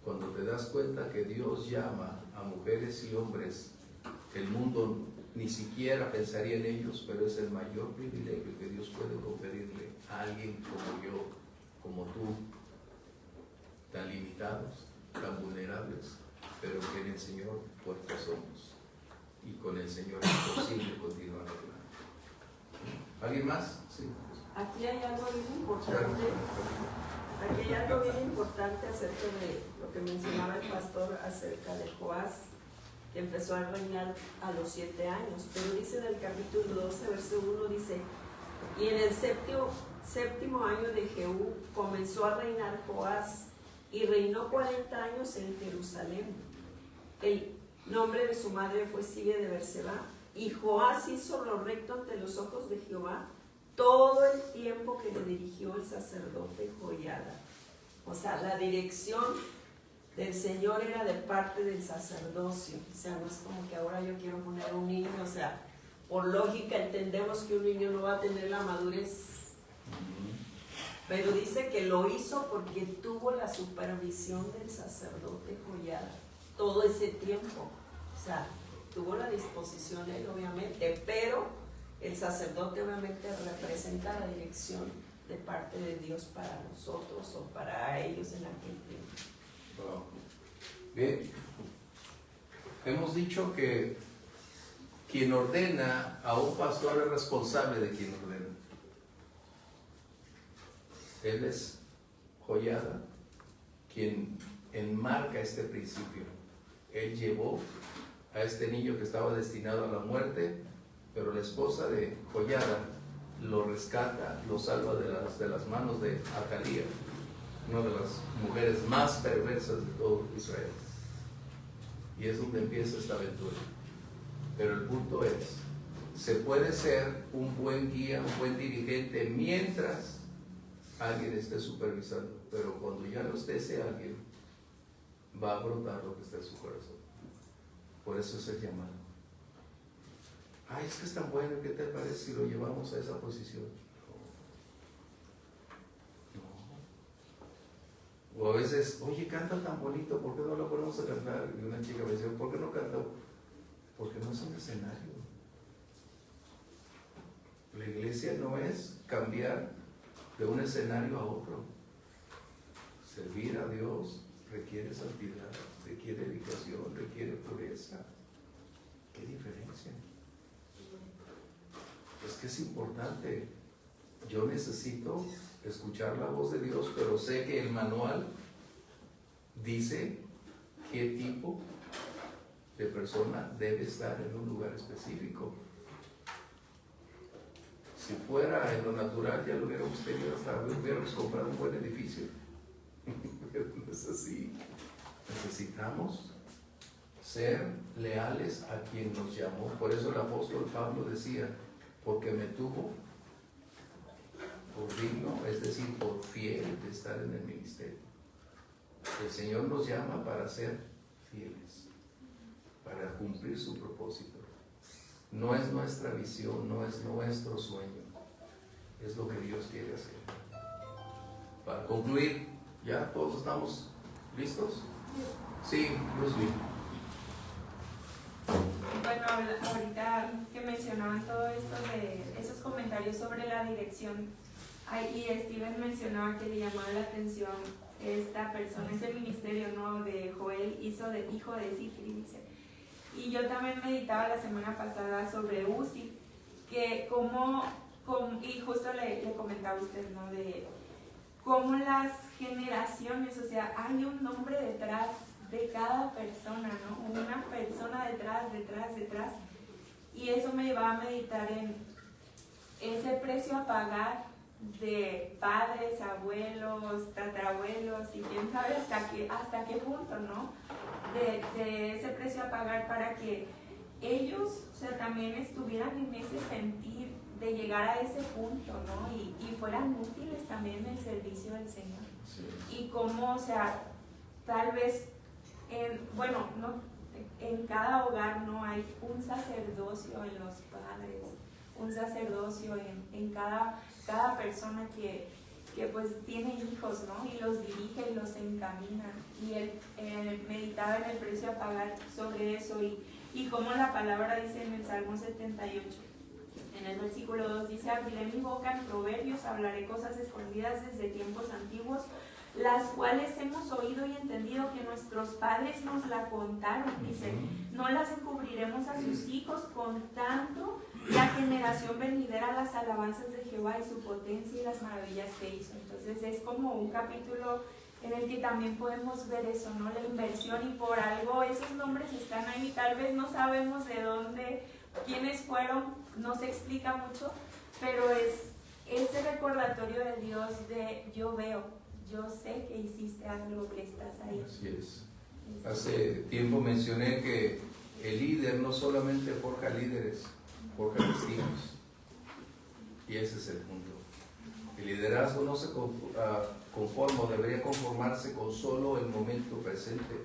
Cuando te das cuenta que Dios llama a mujeres y hombres que el mundo ni siquiera pensaría en ellos, pero es el mayor privilegio que Dios puede conferirle a alguien como yo, como tú, tan limitados, tan vulnerables, pero que en el Señor fuertes somos, y con el Señor es posible continuar adelante. ¿Alguien más? Sí. Aquí hay algo bien importante. Aquí hay algo bien importante acerca de lo que mencionaba el pastor acerca de Joás, que empezó a reinar a los 7 años. Pero dice en el capítulo 12, verso 1, dice: y en el séptimo año de Jehú comenzó a reinar Joás, y reinó 40 años en Jerusalén. El nombre de su madre fue Sibia de Berseba, y Joás hizo lo recto ante los ojos de Jehová todo el tiempo que le dirigió el sacerdote Joiada. O sea, la dirección del Señor era de parte del sacerdocio. O sea, no es como que ahora yo quiero poner un niño, o sea, por lógica entendemos que un niño no va a tener la madurez, pero dice que lo hizo porque tuvo la supervisión del sacerdote Joiada todo ese tiempo. O sea, tuvo la disposición él, obviamente, pero el sacerdote obviamente representa la dirección de parte de Dios para nosotros o para ellos en aquel tiempo. Wow. Bien, hemos dicho que quien ordena a un pastor es responsable de quien ordena. Él es Joiada quien enmarca este principio. Él llevó a este niño que estaba destinado a la muerte, pero la esposa de Joiada lo rescata, lo salva de las manos de Atalía, una de las mujeres más perversas de todo Israel. Y es donde empieza esta aventura. Pero el punto es, se puede ser un buen guía, un buen dirigente mientras alguien esté supervisando, pero cuando ya no esté ese alguien, va a brotar lo que está en su corazón. Por eso es el llamado. Ay, es que es tan bueno, ¿qué te parece si lo llevamos a esa posición? No. O a veces, oye, canta tan bonito, ¿por qué no lo ponemos a cantar? Y una chica me decía, ¿por qué no cantó? Porque no es un escenario. La iglesia no es cambiar de un escenario a otro. Servir a Dios requiere santidad, requiere dedicación, requiere pureza. ¿Qué diferencia? Es que es importante. Yo necesito escuchar la voz de Dios, pero sé que el manual dice qué tipo de persona debe estar en un lugar específico. Si fuera en lo natural, ya lo hubiéramos tenido, hasta hubiéramos comprado un buen edificio. Pero no es así. Necesitamos ser leales a quien nos llamó. Por eso el apóstol Pablo decía, porque me tuvo por digno, es decir, por fiel de estar en el ministerio. El Señor nos llama para ser fieles, para cumplir su propósito. No es nuestra visión, no es nuestro sueño, es lo que Dios quiere hacer. Para concluir, ¿ya todos estamos listos? Sí, Luz Lee. Bueno, ahorita que mencionaban todo esto de esos comentarios sobre la dirección, y Steven mencionaba que le llamaba la atención esta persona, ese ministerio, ¿no? De Joel, hijo de Zicri, dice. Y yo también meditaba la semana pasada sobre Uzi, que y justo le comentaba a usted, ¿no? De cómo las generaciones, o sea, hay un nombre detrás de cada persona, ¿no? Una persona detrás. Y eso me llevaba a meditar en ese precio a pagar de padres, abuelos, tatarabuelos, y quién sabe hasta qué punto, ¿no? De ese precio a pagar para que ellos, o sea, también estuvieran en ese sentir de llegar a ese punto, ¿no? Y fueran útiles también en el servicio del Señor. Sí. Y cómo, o sea, tal vez, en cada hogar no hay un sacerdocio en los padres, un sacerdocio en cada persona que pues tiene hijos, ¿no? Y los dirige y los encamina. Y él meditaba en el precio a pagar sobre eso y como la palabra dice en el Salmo 78, en el versículo 2 dice: abriré mi boca en proverbios, hablaré cosas escondidas desde tiempos antiguos, las cuales hemos oído y entendido que nuestros padres nos la contaron. Dice, no las encubriremos a sus hijos, contando la generación venidera las alabanzas de Jehová y su potencia y las maravillas que hizo. Entonces es como un capítulo en el que también podemos ver eso, ¿no? La inversión, y por algo esos nombres están ahí. Tal vez no sabemos de dónde, quiénes fueron, no se explica mucho, pero es ese recordatorio de Dios de yo veo, yo sé que hiciste algo, que estás ahí. Así es. Hace tiempo mencioné que el líder no solamente forja líderes, forja testigos. Y ese es el punto. El liderazgo no se conforma, o debería conformarse con solo el momento presente,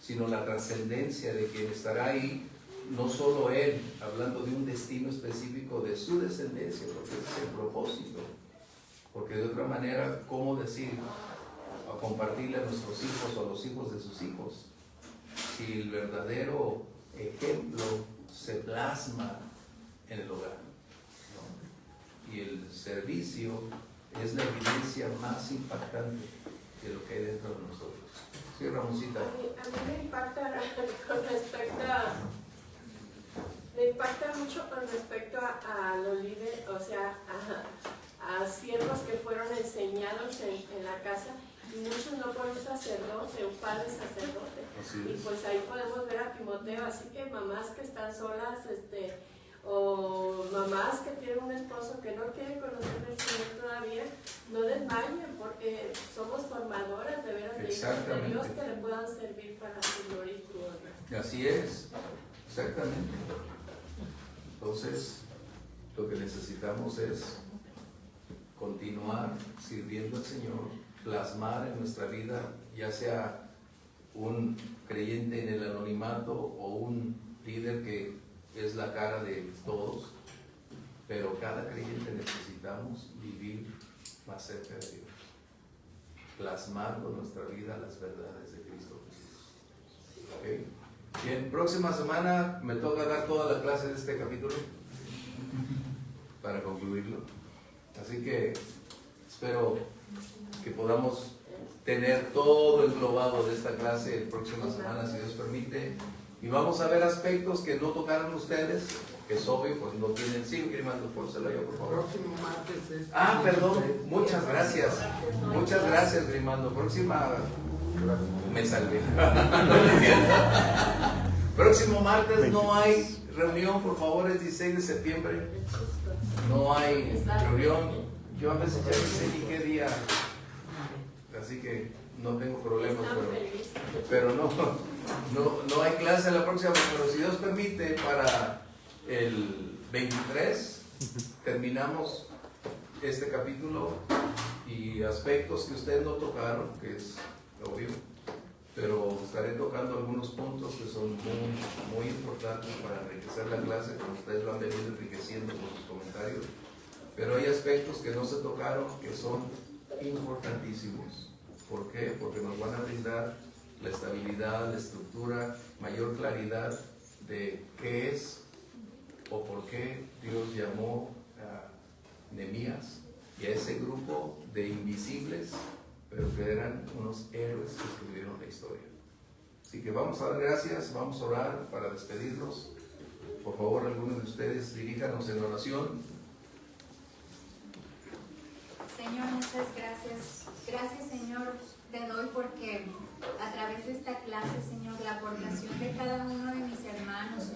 sino la trascendencia de quien estará ahí, no solo él, hablando de un destino específico de su descendencia, porque ese es el propósito. Porque de otra manera, ¿cómo decir o compartirle a nuestros hijos o a los hijos de sus hijos si el verdadero ejemplo se plasma en el hogar, ¿no? Y el servicio es la evidencia más impactante de lo que hay dentro de nosotros. Sí, Ramoncita. A mí me impacta mucho con respecto a los líderes, o sea, a siervos que fueron enseñados en la casa, y muchos no por un sacerdote, un padre sacerdote. Y pues ahí podemos ver a Timoteo. Así que mamás que están solas, o mamás que tienen un esposo que no quiere conocer al Señor todavía, no desmayen, porque somos formadoras de veras de hijos de Dios que le puedan servir para su gloria y su honra. Así es, exactamente. Entonces, lo que necesitamos es continuar sirviendo al Señor, plasmar en nuestra vida, ya sea un creyente en el anonimato o un líder que es la cara de todos, pero cada creyente necesitamos vivir más cerca de Dios, plasmando en nuestra vida las verdades de Cristo Jesús. ¿Okay? Bien, próxima semana me toca dar toda la clase de este capítulo para concluirlo. Así que espero que podamos tener todo englobado de esta clase la próxima semana, si Dios permite. Y vamos a ver aspectos que no tocaron ustedes, que es obvio, pues no tienen. Sí, Grimando, pónselo yo, por favor. Próximo martes es... Perdón, muchas gracias. Muchas gracias, Grimando. Próxima... Me salvé. Próximo martes no hay reunión, por favor, es 16 de septiembre. No hay reunión. Yo a veces ya no sé ni qué día, así que no tengo problemas, pero no hay clase la próxima, pero si Dios permite, para el 23 terminamos este capítulo y aspectos que ustedes no tocaron, que es obvio, pero estaré tocando algunos puntos que son muy importantes para enriquecer la clase, como ustedes lo han venido enriqueciendo con sus comentarios. Pero hay aspectos que no se tocaron que son importantísimos. ¿Por qué? Porque nos van a brindar la estabilidad, la estructura, mayor claridad de qué es o por qué Dios llamó a Nehemías y a ese grupo de invisibles, pero que eran unos héroes que escribieron la historia. Así que vamos a dar gracias, vamos a orar para despedirnos. Por favor, algunos de ustedes diríjanos en oración. Señor, muchas gracias. Gracias, Señor, te doy porque a través de esta clase, Señor, la aportación de cada uno de mis hermanos,